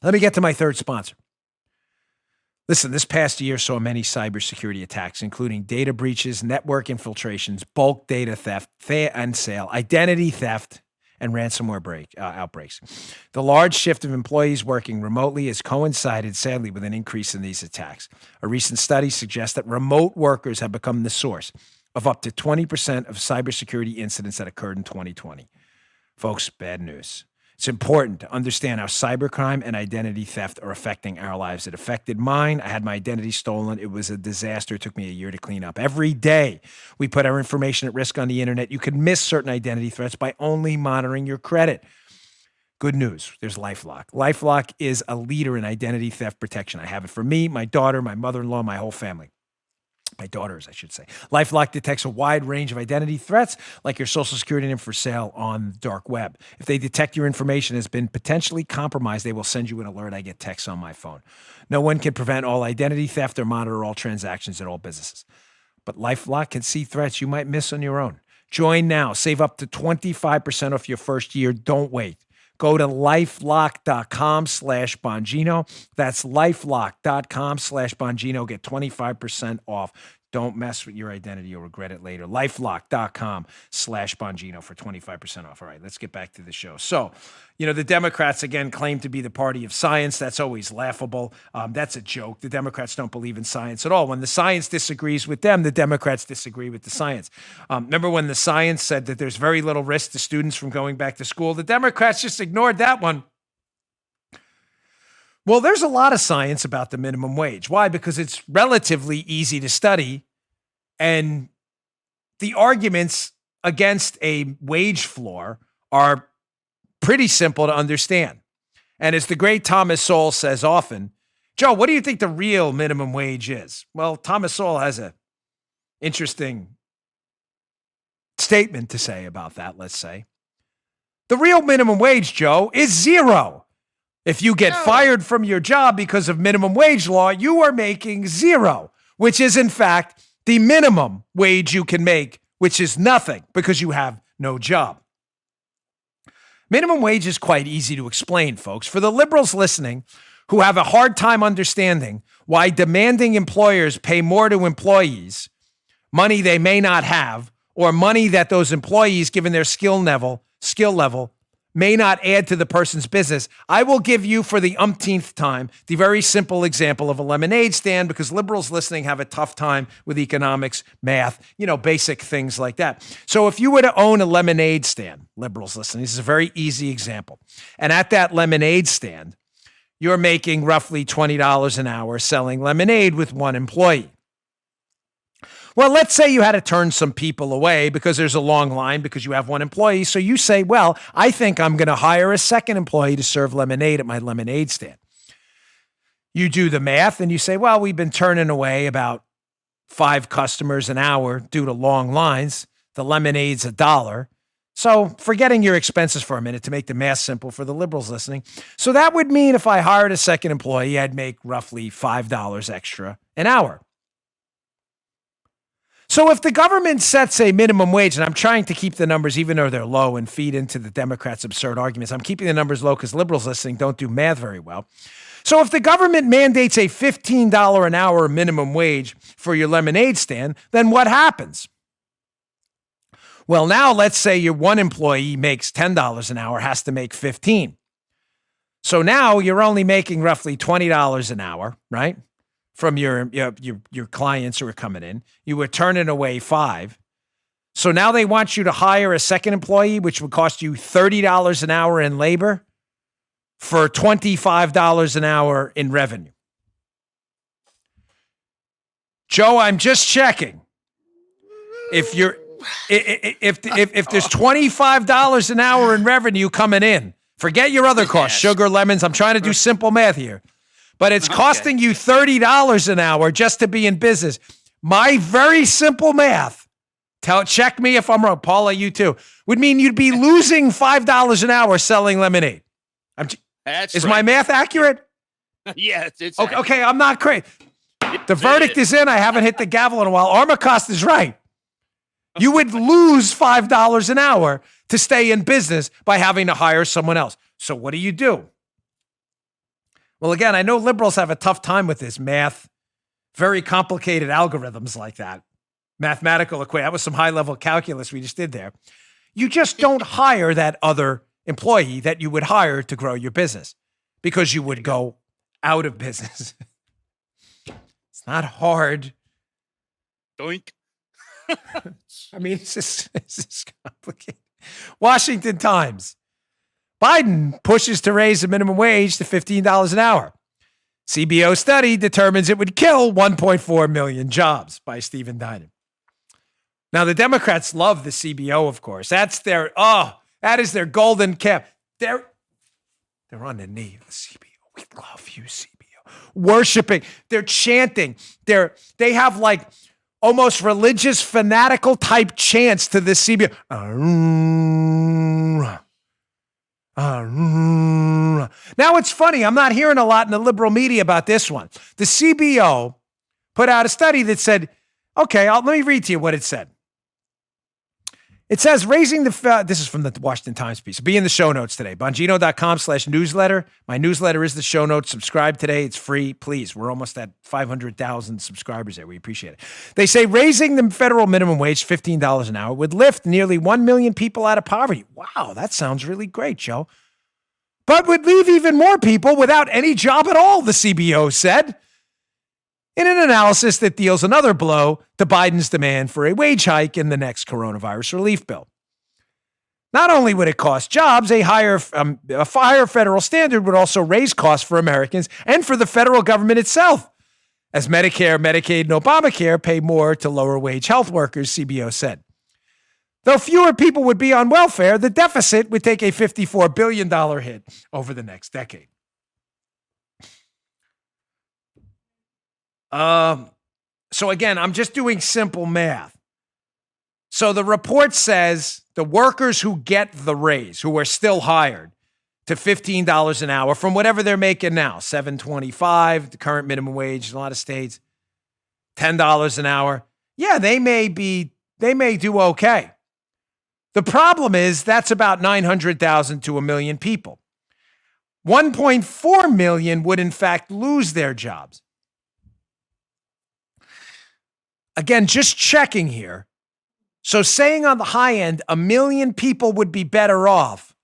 Let me get to my third sponsor. Listen, this past year saw many cybersecurity attacks, including data breaches, network infiltrations, bulk data theft and sale, identity theft, and ransomware outbreaks. The large shift of employees working remotely has coincided, sadly, with an increase in these attacks. A recent study suggests that remote workers have become the source of up to 20% of cybersecurity incidents that occurred in 2020. Folks, bad news. It's important to understand how cybercrime and identity theft are affecting our lives. It affected mine. I had my identity stolen. It was a disaster. It took me a year to clean up. Every day, we put our information at risk on the internet. You could miss certain identity threats by only monitoring your credit. Good news. There's LifeLock. LifeLock is a leader in identity theft protection. I have it for me, my daughter, my mother-in-law, my whole family. My daughters, I should say. LifeLock detects a wide range of identity threats, like your social security number for sale on the dark web. If they detect your information has been potentially compromised, they will send you an alert. I get texts on my phone. No one can prevent all identity theft or monitor all transactions at all businesses. But LifeLock can see threats you might miss on your own. Join now. Save up to 25% off your first year. Don't wait. Go to lifelock.com/Bongino. That's lifelock.com/Bongino. Get 25% off. Don't mess with your identity. You'll regret it later. Lifelock.com/Bongino for 25% off. All right, let's get back to the show. So, the Democrats, again, claim to be the party of science. That's always laughable. That's a joke. The Democrats don't believe in science at all. When the science disagrees with them, the Democrats disagree with the science. Remember when the science said that there's very little risk to students from going back to school? The Democrats just ignored that one. Well, there's a lot of science about the minimum wage. Why? Because it's relatively easy to study, and the arguments against a wage floor are pretty simple to understand. And as the great Thomas Sowell says often, Joe, what do you think the real minimum wage is? Well, Thomas Sowell has an interesting statement to say about that, let's say. The real minimum wage, Joe, is zero. If you get fired from your job because of minimum wage law, you are making zero, which is in fact the minimum wage you can make, which is nothing because you have no job. Minimum wage is quite easy to explain, folks. For the liberals listening who have a hard time understanding why demanding employers pay more to employees, money they may not have, or money that those employees, given their skill level, may not add to the person's business, I will give you for the umpteenth time the very simple example of a lemonade stand, because liberals listening have a tough time with economics, math, basic things like that. So if you were to own a lemonade stand, liberals listening, this is a very easy example. And at that lemonade stand, you're making roughly $20 an hour selling lemonade with one employee. Well, let's say you had to turn some people away because there's a long line because you have one employee. So you say, well, I think I'm going to hire a second employee to serve lemonade at my lemonade stand. You do the math and you say, well, we've been turning away about 5 customers an hour due to long lines. The lemonade's $1. So forgetting your expenses for a minute to make the math simple for the liberals listening. So that would mean if I hired a second employee, I'd make roughly $5 extra an hour. So if the government sets a minimum wage, and I'm trying to keep the numbers even though they're low and feed into the Democrats' absurd arguments, I'm keeping the numbers low because liberals listening don't do math very well. So if the government mandates a $15 an hour minimum wage for your lemonade stand, then what happens? Well, now let's say your one employee makes $10 an hour, has to make $15. So now you're only making roughly $20 an hour, right? From your clients who are coming in. You were turning away 5. So now they want you to hire a second employee, which would cost you $30 an hour in labor for $25 an hour in revenue. Joe, I'm just checking. If there's $25 an hour in revenue coming in, forget your other costs, sugar, lemons. I'm trying to do simple math here. But it's costing you $30 an hour just to be in business. My very simple math, check me if I'm wrong, Paula, you too, would mean you'd be losing $5 an hour selling lemonade. Is my math accurate? Yes, it's okay. I'm not crazy. The verdict is in. I haven't hit the gavel in a while. Armacost is right. You would lose $5 an hour to stay in business by having to hire someone else. So what do? Well, again, I know liberals have a tough time with this math, very complicated algorithms like that. Mathematical equation. That was some high-level calculus we just did there. You just don't hire that other employee that you would hire to grow your business because you would go out of business. It's not hard. Doink. I mean, it's just complicated. Washington Times. Biden pushes to raise the minimum wage to $15 an hour. CBO study determines it would kill 1.4 million jobs by Stephen Dinan. Now, the Democrats love the CBO, of course. That is their golden calf. They're on the knee of the CBO. We love you, CBO. Worshiping. They're chanting. They have like almost religious, fanatical type chants to the CBO. Now it's funny. I'm not hearing a lot in the liberal media about this one. The CBO put out a study that said, okay, let me read to you what it said. It says raising the, this is from the Washington Times piece. It'll be in the show notes today. Bongino.com/newsletter. My newsletter is the show notes. Subscribe today. It's free. Please. We're almost at 500,000 subscribers there. We appreciate it. They say raising the federal minimum wage, $15 an hour, would lift nearly 1 million people out of poverty. Wow, that sounds really great, Joe. But would leave even more people without any job at all, the CBO said, in an analysis that deals another blow to Biden's demand for a wage hike in the next coronavirus relief bill. Not only would it cost jobs, a higher federal standard would also raise costs for Americans and for the federal government itself, as Medicare, Medicaid, and Obamacare pay more to lower wage health workers, CBO said. Though fewer people would be on welfare, the deficit would take a $54 billion hit over the next decade. So again, I'm just doing simple math. So the report says the workers who get the raise, who are still hired to $15 an hour from whatever they're making now, $7.25, the current minimum wage in a lot of states, $10 an hour. Yeah, they may do okay. The problem is that's about 900,000 to 1 million people. 1.4 million would in fact lose their jobs. Again, just checking here. So saying on the high end, 1 million people would be better off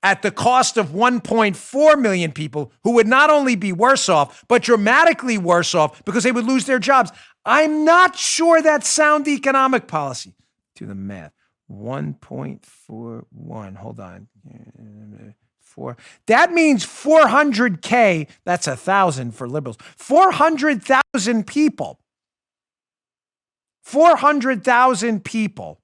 at the cost of 1.4 million people who would not only be worse off, but dramatically worse off because they would lose their jobs. I'm not sure that's sound economic policy. Do the math. 1.41. Hold on. 4. That means 400K. That's 1,000 for liberals. 400,000 people. 400,000 people,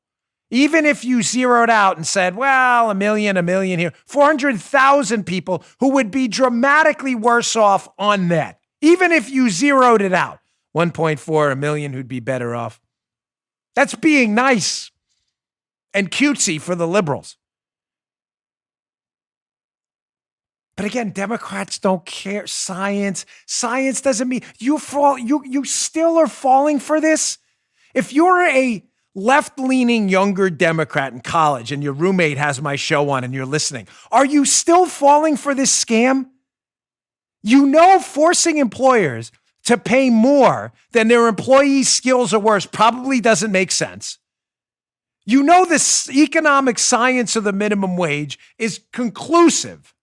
even if you zeroed out and said, well, a million here, 400,000 people who would be dramatically worse off on net, even if you zeroed it out. 1.4, a million who'd be better off. That's being nice and cutesy for the liberals. But again, Democrats don't care. Science doesn't mean you still are falling for this. If you're a left-leaning younger Democrat in college and your roommate has my show on and you're listening, are you still falling for this scam? You know, forcing employers to pay more than their employees' skills are worth probably doesn't make sense. You know, this economic science of the minimum wage is conclusive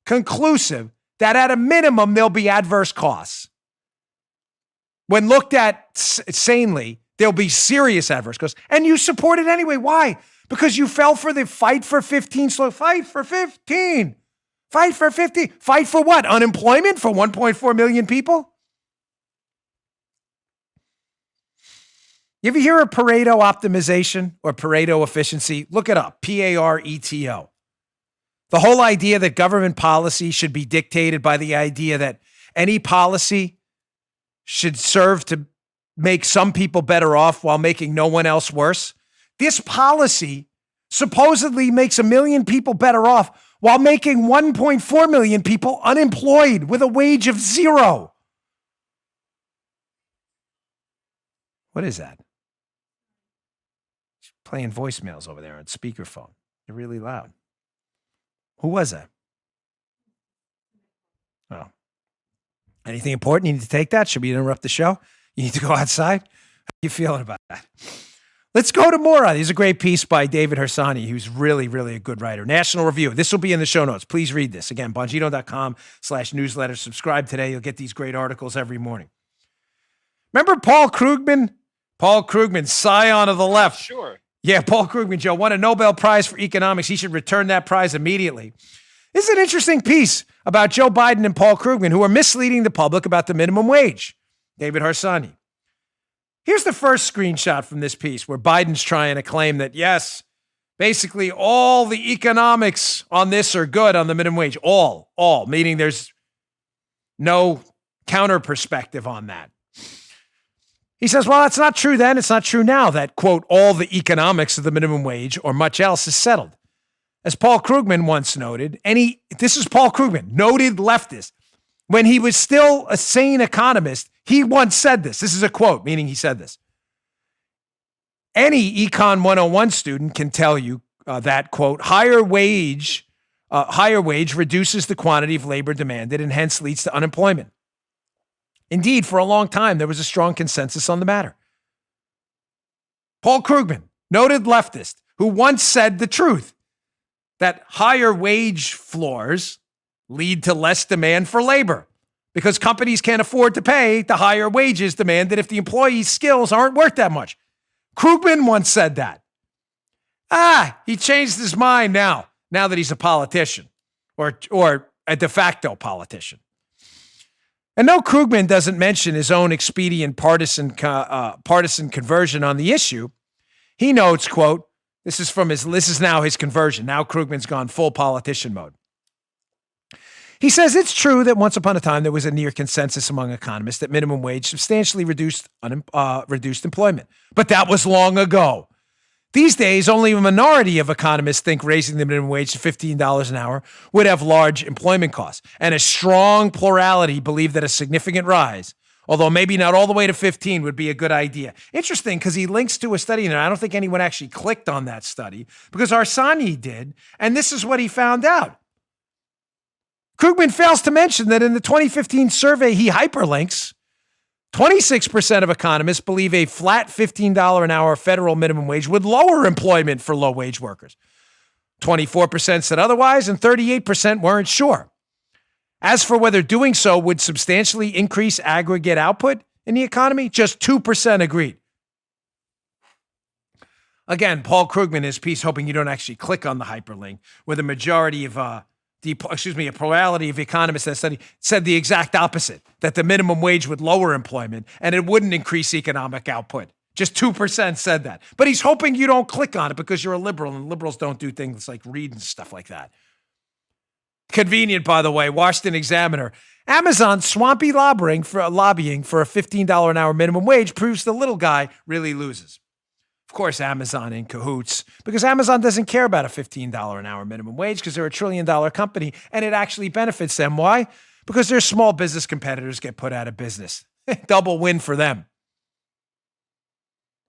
that at a minimum, there'll be adverse costs. When looked at sanely, there'll be serious adverse costs. And you support it anyway. Why? Because you fell for the fight for 15. So fight for 15. Fight for 50. Fight for what? Unemployment for 1.4 million people? You ever hear of Pareto optimization or Pareto efficiency? Look it up. Pareto. The whole idea that government policy should be dictated by the idea that any policy should serve to make some people better off while making no one else worse. This policy supposedly makes 1 million people better off while making 1.4 million people unemployed with a wage of 0. What is that? She's playing voicemails over there on speakerphone. They're really loud. Who was that? Oh. Anything important? You need to take that? Should we interrupt the show? You need to go outside? How are you feeling about that? Let's go to more. There's a great piece by David Hersani, who's really, really a good writer. National Review. This will be in the show notes. Please read this. Again, Bongino.com/newsletter. Subscribe today. You'll get these great articles every morning. Remember Paul Krugman? Paul Krugman, scion of the left. Sure. Yeah, Paul Krugman, Joe, won a Nobel Prize for economics. He should return that prize immediately. This is an interesting piece about Joe Biden and Paul Krugman, who are misleading the public about the minimum wage. David Hersani. Here's the first screenshot from this piece where Biden's trying to claim that, yes, basically all the economics on this are good on the minimum wage. All, meaning there's no counter perspective on that. He says, well, it's not true then. It's not true now that, quote, all the economics of the minimum wage or much else is settled. As Paul Krugman once noted, this is Paul Krugman, noted leftist. When he was still a sane economist, he once said this. This is a quote, meaning he said this. Any Econ 101 student can tell you that, quote, higher wage reduces the quantity of labor demanded and hence leads to unemployment. Indeed, for a long time, there was a strong consensus on the matter. Paul Krugman, noted leftist, who once said the truth, that higher wage floors lead to less demand for labor because companies can't afford to pay the higher wages demanded if the employee's skills aren't worth that much. Krugman once said that. He changed his mind now that he's a politician or a de facto politician. And no, Krugman doesn't mention his own expedient partisan conversion on the issue. He notes, quote, this is now his conversion. Now Krugman's gone full politician mode. He says it's true that once upon a time there was a near consensus among economists that minimum wage substantially reduced employment. But that was long ago. These days, only a minority of economists think raising the minimum wage to $15 an hour would have large employment costs. And a strong plurality believe that a significant rise, although maybe not all the way to 15, would be a good idea. Interesting, because he links to a study, and I don't think anyone actually clicked on that study, because Arsani did, and this is what he found out. Krugman fails to mention that in the 2015 survey he hyperlinks, 26% of economists believe a flat $15 an hour federal minimum wage would lower employment for low-wage workers. 24% said otherwise, and 38% weren't sure. As for whether doing so would substantially increase aggregate output in the economy, just 2% agreed. Again, Paul Krugman in his piece, hoping you don't actually click on the hyperlink, with a majority of a plurality of economists that study said the exact opposite, that the minimum wage would lower employment and it wouldn't increase economic output. Just 2% said that. But he's hoping you don't click on it because you're a liberal, and liberals don't do things like read and stuff like that. Convenient, by the way, Washington Examiner. Amazon swampy lobbying for a $15 an hour minimum wage proves the little guy really loses. Of course, Amazon in cahoots, because Amazon doesn't care about a $15 an hour minimum wage because they're $1 trillion company and it actually benefits them. Why? Because their small business competitors get put out of business. Double win for them.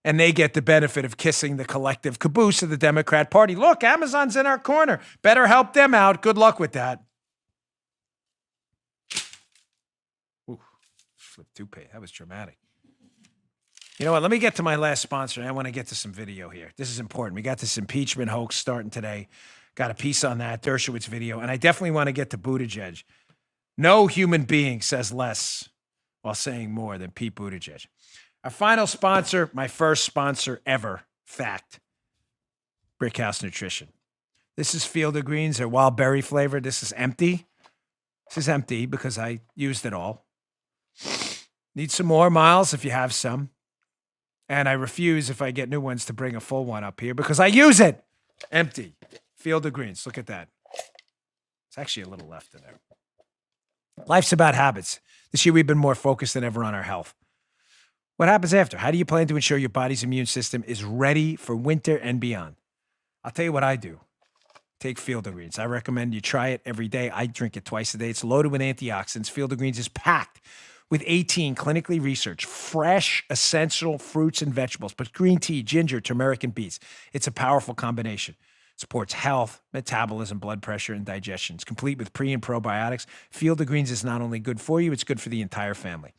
And they get the benefit of kissing the collective caboose of the Democrat Party. Look, Amazon's in our corner. Better help them out. Good luck with that. Ooh, flip toupee. That was dramatic. You know what? Let me get to my last sponsor. I want to get to some video here. This is important. We got this impeachment hoax starting today. Got a piece on that, Dershowitz video. And I definitely want to get to Buttigieg. No human being says less while saying more than Pete Buttigieg. Our final sponsor, my first sponsor ever, fact, Brickhouse Nutrition. This is Field of Greens. They're wild berry flavored. This is empty. This is empty because I used it all. Need some more, Miles, if you have some. And I refuse, if I get new ones, to bring a full one up here because I use it. Empty. Field of Greens. Look at that. It's actually a little left in there. Life's about habits. This year we've been more focused than ever on our health. What happens after? How do you plan to ensure your body's immune system is ready for winter and beyond? I'll tell you what I do. Take Field of Greens. I recommend you try it every day. I drink it twice a day. It's loaded with antioxidants. Field of Greens is packed with 18 clinically researched, fresh, essential fruits and vegetables, but green tea, ginger, turmeric, and beets. It's a powerful combination. It supports health, metabolism, blood pressure, and digestion. It's complete with pre- and probiotics. Field of Greens is not only good for you, it's good for the entire family.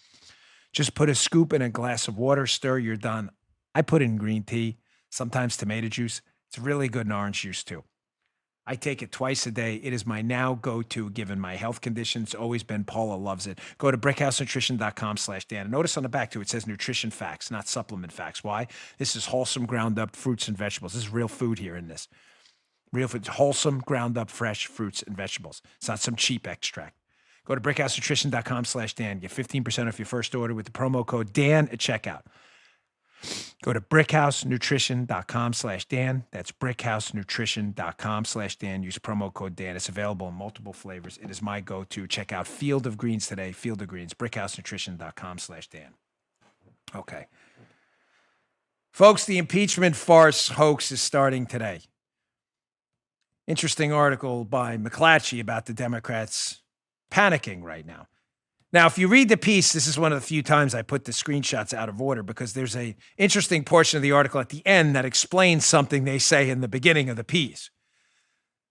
Just put a scoop in a glass of water, stir, you're done. I put in green tea, sometimes tomato juice. It's really good in orange juice too. I take it twice a day. It is my now go-to given my health conditions. Always been. Paula loves it. Go to brickhousenutrition.com/Dan. Notice on the back too, it says nutrition facts, not supplement facts. Why? This is wholesome ground up fruits and vegetables. This is real food here in this. Real food. Wholesome ground up fresh fruits and vegetables. It's not some cheap extract. Go to brickhousenutrition.com/Dan. Get 15% off your first order with the promo code Dan at checkout. Go to brickhousenutrition.com/Dan. That's brickhousenutrition.com/Dan. Use promo code Dan. It's available in multiple flavors. It is my go-to. Check out Field of Greens today. Field of Greens. brickhousenutrition.com/Dan. Okay. Folks, the impeachment farce hoax is starting today. Interesting article by McClatchy about the Democrats panicking right now. Now, if you read the piece, this is one of the few times I put the screenshots out of order because there's an interesting portion of the article at the end that explains something they say in the beginning of the piece.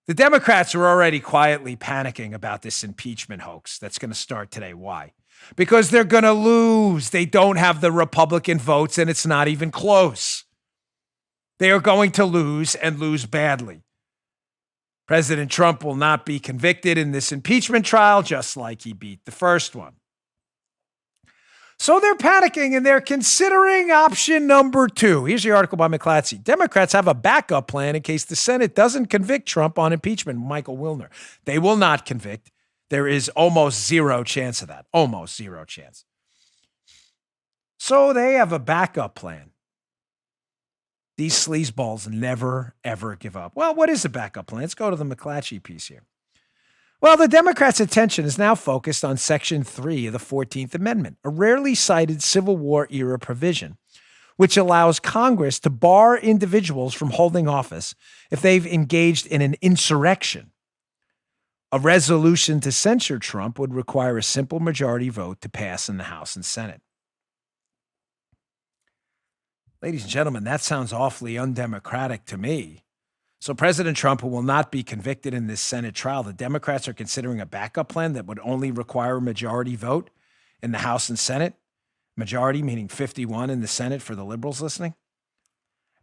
The Democrats are already quietly panicking about this impeachment hoax that's going to start today. Why? Because they're going to lose. They don't have the Republican votes, and it's not even close. They are going to lose and lose badly. President Trump will not be convicted in this impeachment trial, just like he beat the first one. So they're panicking and they're considering option number 2. Here's the article by McClatchy. Democrats have a backup plan in case the Senate doesn't convict Trump on impeachment. Michael Wilner. They will not convict. There is almost zero chance of that. Almost zero chance. So they have a backup plan. These sleazeballs never, ever give up. Well, what is a backup plan? Let's go to the McClatchy piece here. Well, the Democrats' attention is now focused on Section 3 of the 14th Amendment, a rarely cited Civil War-era provision, which allows Congress to bar individuals from holding office if they've engaged in an insurrection. A resolution to censure Trump would require a simple majority vote to pass in the House and Senate. Ladies and gentlemen, that sounds awfully undemocratic to me. So President Trump, who will not be convicted in this Senate trial, the Democrats are considering a backup plan that would only require a majority vote in the House and Senate. Majority meaning 51 in the Senate for the liberals listening.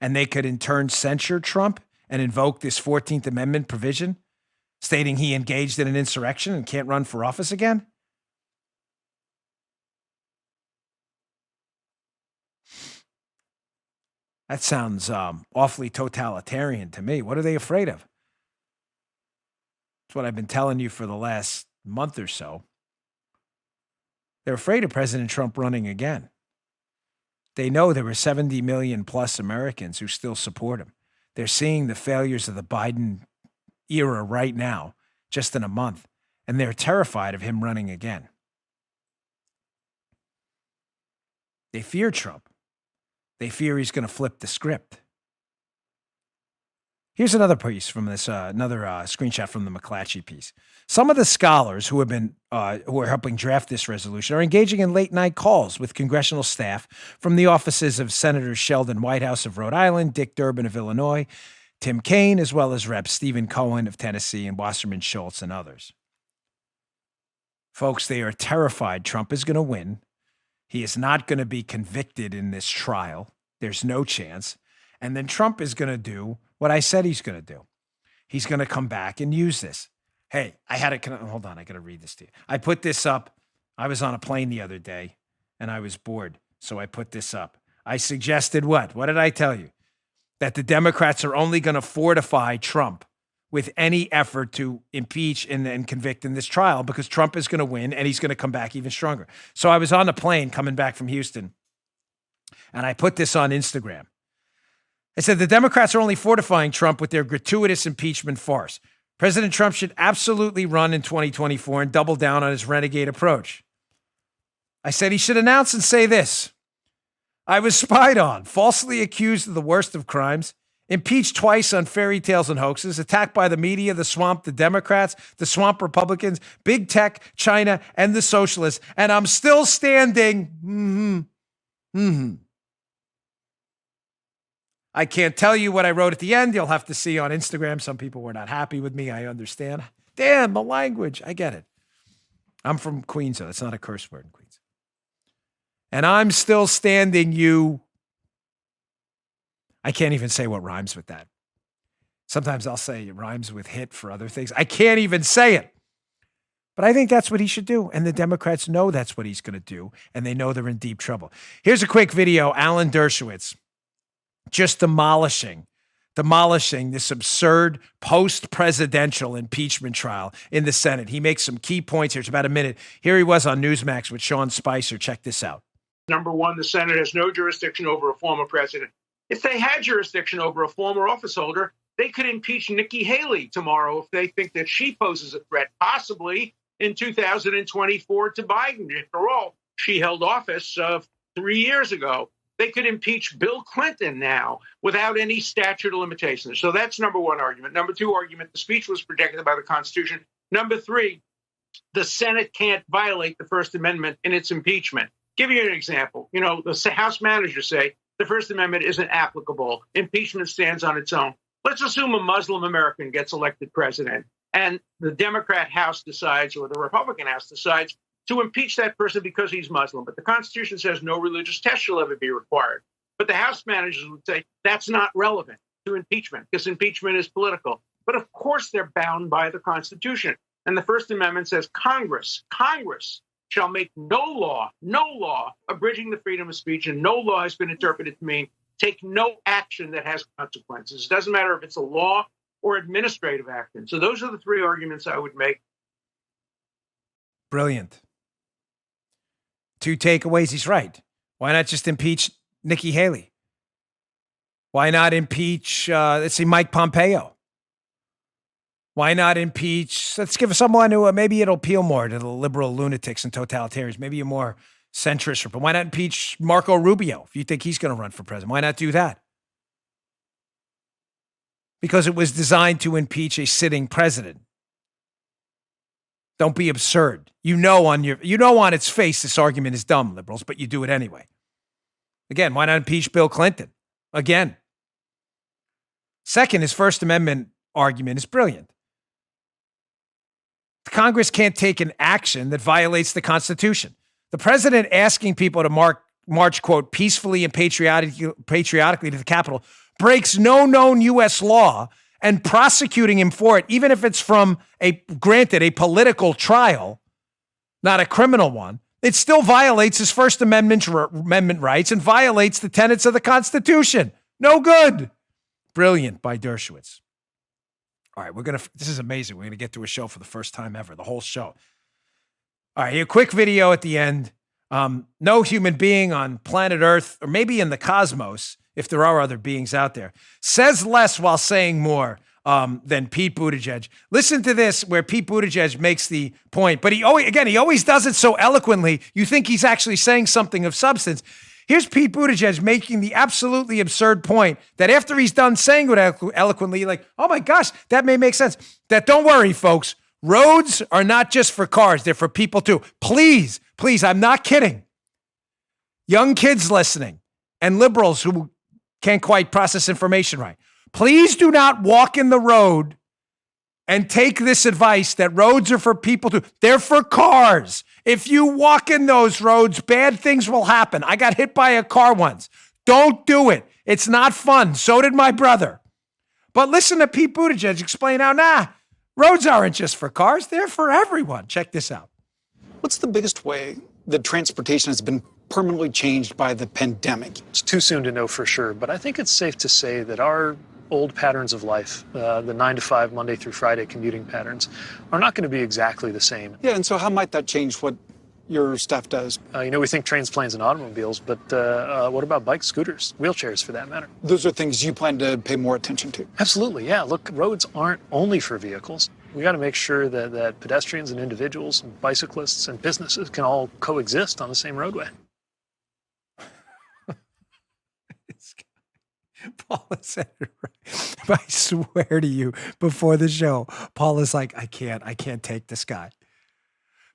And they could in turn censure Trump and invoke this 14th Amendment provision stating he engaged in an insurrection and can't run for office again. That sounds awfully totalitarian to me. What are they afraid of? That's what I've been telling you for the last month or so. They're afraid of President Trump running again. They know there were 70 million plus Americans who still support him. They're seeing the failures of the Biden era right now, just in a month, and they're terrified of him running again. They fear Trump. They fear he's going to flip the script. Here's another piece from this, another screenshot from the McClatchy piece. Some of the scholars who are helping draft this resolution are engaging in late night calls with congressional staff from the offices of Senators Sheldon Whitehouse of Rhode Island, Dick Durbin of Illinois, Tim Kaine, as well as Rep. Stephen Cohen of Tennessee, and Wasserman Schultz and others. Folks, they are terrified Trump is going to win. He is not going to be convicted in this trial. There's no chance. And then Trump is going to do what I said he's going to do. He's going to come back and use this. Hey, hold on, I got to read this to you. I put this up. I was on a plane the other day and I was bored. So I put this up. I suggested what? What did I tell you? That the Democrats are only going to fortify Trump with any effort to impeach and convict in this trial because Trump is going to win and he's going to come back even stronger. So I was on the plane coming back from Houston and I put this on Instagram. I said, the Democrats are only fortifying Trump with their gratuitous impeachment farce. President Trump should absolutely run in 2024 and double down on his renegade approach. I said he should announce and say this: I was spied on, falsely accused of the worst of crimes, impeached twice on fairy tales and hoaxes, attacked by the media, the swamp, the Democrats, the swamp Republicans, big tech, China, and the socialists, and I'm still standing. I can't tell you what I wrote at the end. You'll have to see on Instagram. Some people were not happy with me. I understand. Damn, the language. I get it. I'm from Queens, though. It's not a curse word in Queens. And I'm still standing, you. I can't even say what rhymes with that. Sometimes I'll say it rhymes with hit for other things. I can't even say it. But I think that's what he should do. And the Democrats know that's what he's going to do. And they know they're in deep trouble. Here's a quick video. Alan Dershowitz just demolishing this absurd post-presidential impeachment trial in the Senate. He makes some key points here. It's about a minute. Here he was on Newsmax with Sean Spicer. Check this out. Number one, the Senate has no jurisdiction over a former president. If they had jurisdiction over a former office holder, they could impeach Nikki Haley tomorrow if they think that she poses a threat, possibly in 2024 to Biden. After all, she held office 3 years ago, they could impeach Bill Clinton now without any statute of limitations. So that's number one argument. Number two argument, the speech was protected by the Constitution. Number three, the Senate can't violate the First Amendment in its impeachment. Give you an example. You know, the House managers say the First Amendment isn't applicable. Impeachment stands on its own. Let's assume a Muslim American gets elected president and the Democrat House decides, or the Republican House decides, to impeach that person because he's Muslim. But the Constitution says no religious test shall ever be required. But the House managers would say that's not relevant to impeachment because impeachment is political. But of course, they're bound by the Constitution. And the First Amendment says Congress shall make no law abridging the freedom of speech, and no law has been interpreted to mean take no action that has consequences. It doesn't matter if it's a law or administrative action. So those are the three arguments I would make. Brilliant. Two takeaways. He's right. Why not just impeach Nikki Haley? Why not impeach, Mike Pompeo? Why not impeach? Let's give someone who maybe it'll appeal more to the liberal lunatics and totalitarians, maybe a more centrist. But why not impeach Marco Rubio if you think he's going to run for president? Why not do that? Because it was designed to impeach a sitting president. Don't be absurd. You know on its face this argument is dumb, liberals, but you do it anyway. Again, why not impeach Bill Clinton? Again. Second, his First Amendment argument is brilliant. Congress can't take an action that violates the Constitution. The president asking people to march, quote, peacefully and patriotically to the Capitol breaks no known U.S. law, and prosecuting him for it, even if it's from a political trial, not a criminal one, it still violates his First Amendment rights and violates the tenets of the Constitution. No good. Brilliant by Dershowitz. All right, this is amazing. We're going to get to a show for the first time ever, the whole show. All right, a quick video at the end. No human being on planet Earth, or maybe in the cosmos, if there are other beings out there, says less while saying more than Pete Buttigieg. Listen to this, where Pete Buttigieg makes the point, but he always does it so eloquently, you think he's actually saying something of substance. Here's Pete Buttigieg making the absolutely absurd point that after he's done saying it eloquently, like, oh my gosh, that may make sense. That don't worry, folks. Roads are not just for cars. They're for people too. Please, I'm not kidding. Young kids listening and liberals who can't quite process information right. Please do not walk in the road and take this advice that roads are for people too. They're for cars. If you walk in those roads, bad things will happen. I got hit by a car once. Don't do it. It's not fun. So did my brother. But listen to Pete Buttigieg explain how, roads aren't just for cars. They're for everyone. Check this out. What's the biggest way that transportation has been permanently changed by the pandemic? It's too soon to know for sure, but I think it's safe to say that our old patterns of life, the 9 to 5, Monday through Friday commuting patterns, are not going to be exactly the same. Yeah, and so how might that change what your staff does? We think trains, planes, and automobiles, but what about bikes, scooters, wheelchairs for that matter? Those are things you plan to pay more attention to? Absolutely, yeah. Look, roads aren't only for vehicles. We got to make sure that pedestrians and individuals and bicyclists and businesses can all coexist on the same roadway. Paula said it right. But I swear to you, before the show, Paula's like, I can't take this guy.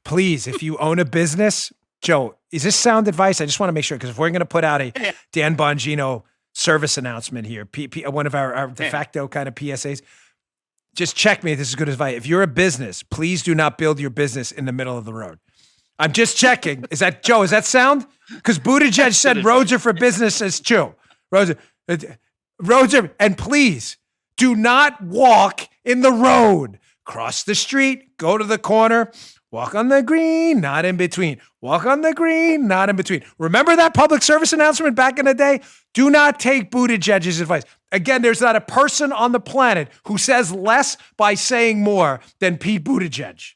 Please, if you own a business, Joe, is this sound advice? I just want to make sure, because if we're going to put out a Dan Bongino service announcement here, one of our de facto kind of PSAs, just check me if this is good advice. If you're a business, please do not build your business in the middle of the road. I'm just checking. Is that, Joe, is that sound? Because Buttigieg said roads are for businesses too. Roads are, and please do not walk in the road. Cross the street, go to the corner, walk on the green, not in between. Walk on the green, not in between. Remember that public service announcement back in the day? Do not take Buttigieg's advice. Again, there's not a person on the planet who says less by saying more than Pete Buttigieg.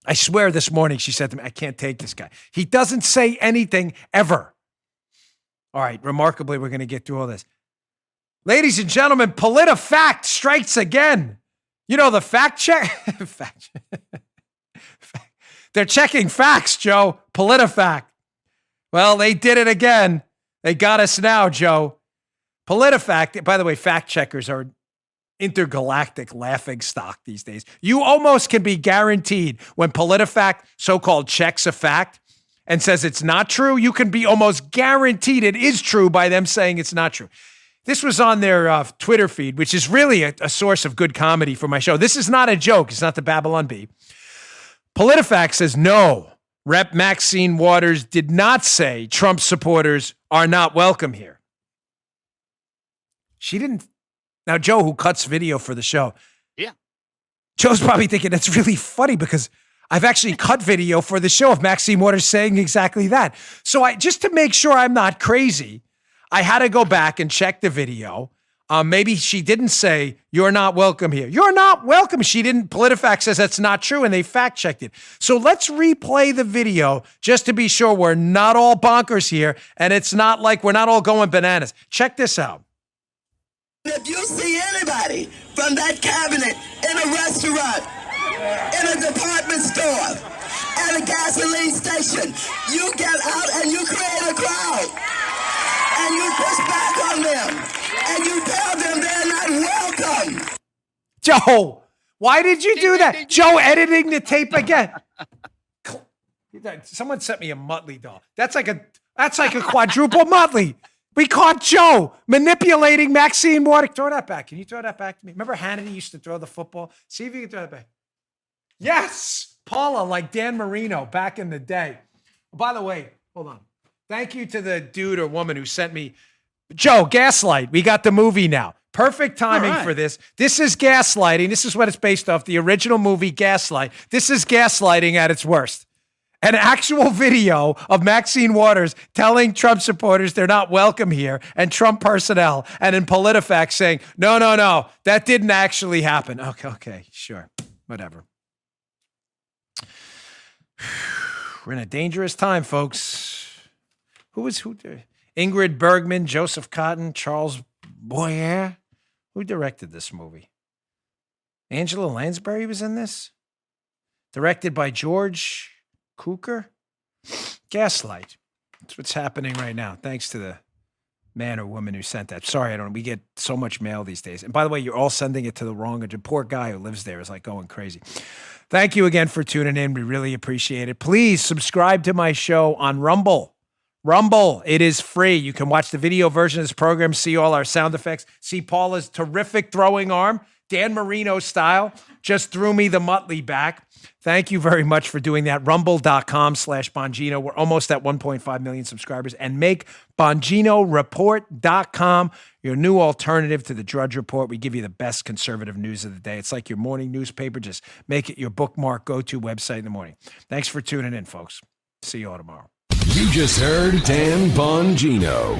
I swear this morning she said to me, I can't take this guy. He doesn't say anything ever. All right, remarkably, we're going to get through all this. Ladies and gentlemen, PolitiFact strikes again. You know, the fact check. They're checking facts, Joe. PolitiFact. Well, they did it again. They got us now, Joe. PolitiFact, by the way, fact checkers are intergalactic laughing stock these days. You almost can be guaranteed when PolitiFact so-called checks a fact and says it's not true, you can be almost guaranteed it is true by them saying it's not true. This was on their Twitter feed, which is really a source of good comedy for my show. This is not a joke. It's not the Babylon Bee. PolitiFact says, no, Rep. Maxine Waters did not say Trump supporters are not welcome here. She didn't. Now, Joe, who cuts video for the show. Yeah. Joe's probably thinking that's really funny because I've actually cut video for the show of Maxine Waters saying exactly that. So just to make sure I'm not crazy, I had to go back and check the video. Maybe she didn't say, you're not welcome here. You're not welcome. She didn't. PolitiFact says that's not true, and they fact checked it. So let's replay the video just to be sure we're not all bonkers here, and it's not like we're not all going bananas. Check this out. If you see anybody from that cabinet in a restaurant, in a department store, at a gasoline station, you get out and you create a crowd. And you push back on them. And you tell them they're not welcome. Joe, why did you do that? Joe editing the tape again. Someone sent me a Muttley doll. That's like a quadruple Muttley. We caught Joe manipulating Maxine Waters. Throw that back. Can you throw that back to me? Remember Hannity used to throw the football? See if you can throw that back. Yes! Paula, like Dan Marino back in the day. By the way, hold on. Thank you to the dude or woman who sent me, Joe, Gaslight. We got the movie now. Perfect timing for this. This is gaslighting. This is what it's based off. The original movie, Gaslight. This is gaslighting at its worst. An actual video of Maxine Waters telling Trump supporters they're not welcome here and Trump personnel, and in PolitiFact saying, no, that didn't actually happen. Okay, sure. Whatever. We're in a dangerous time, folks. Who? Ingrid Bergman, Joseph Cotton, Charles Boyer. Who directed this movie? Angela Lansbury was in this? Directed by George Cukor? Gaslight. That's what's happening right now. Thanks to the man or woman who sent that. Sorry, we get so much mail these days. And by the way, you're all sending it to the wrong address. Poor guy who lives there is like going crazy. Thank you again for tuning in. We really appreciate it. Please subscribe to my show on Rumble. Rumble, it is free. You can watch the video version of this program, see all our sound effects, see Paula's terrific throwing arm, Dan Marino style, just threw me the Muttley back. Thank you very much for doing that. Rumble.com/Bongino. We're almost at 1.5 million subscribers. And make BonginoReport.com your new alternative to the Drudge Report. We give you the best conservative news of the day. It's like your morning newspaper. Just make it your bookmark, go-to website in the morning. Thanks for tuning in, folks. See you all tomorrow. You just heard Dan Bongino.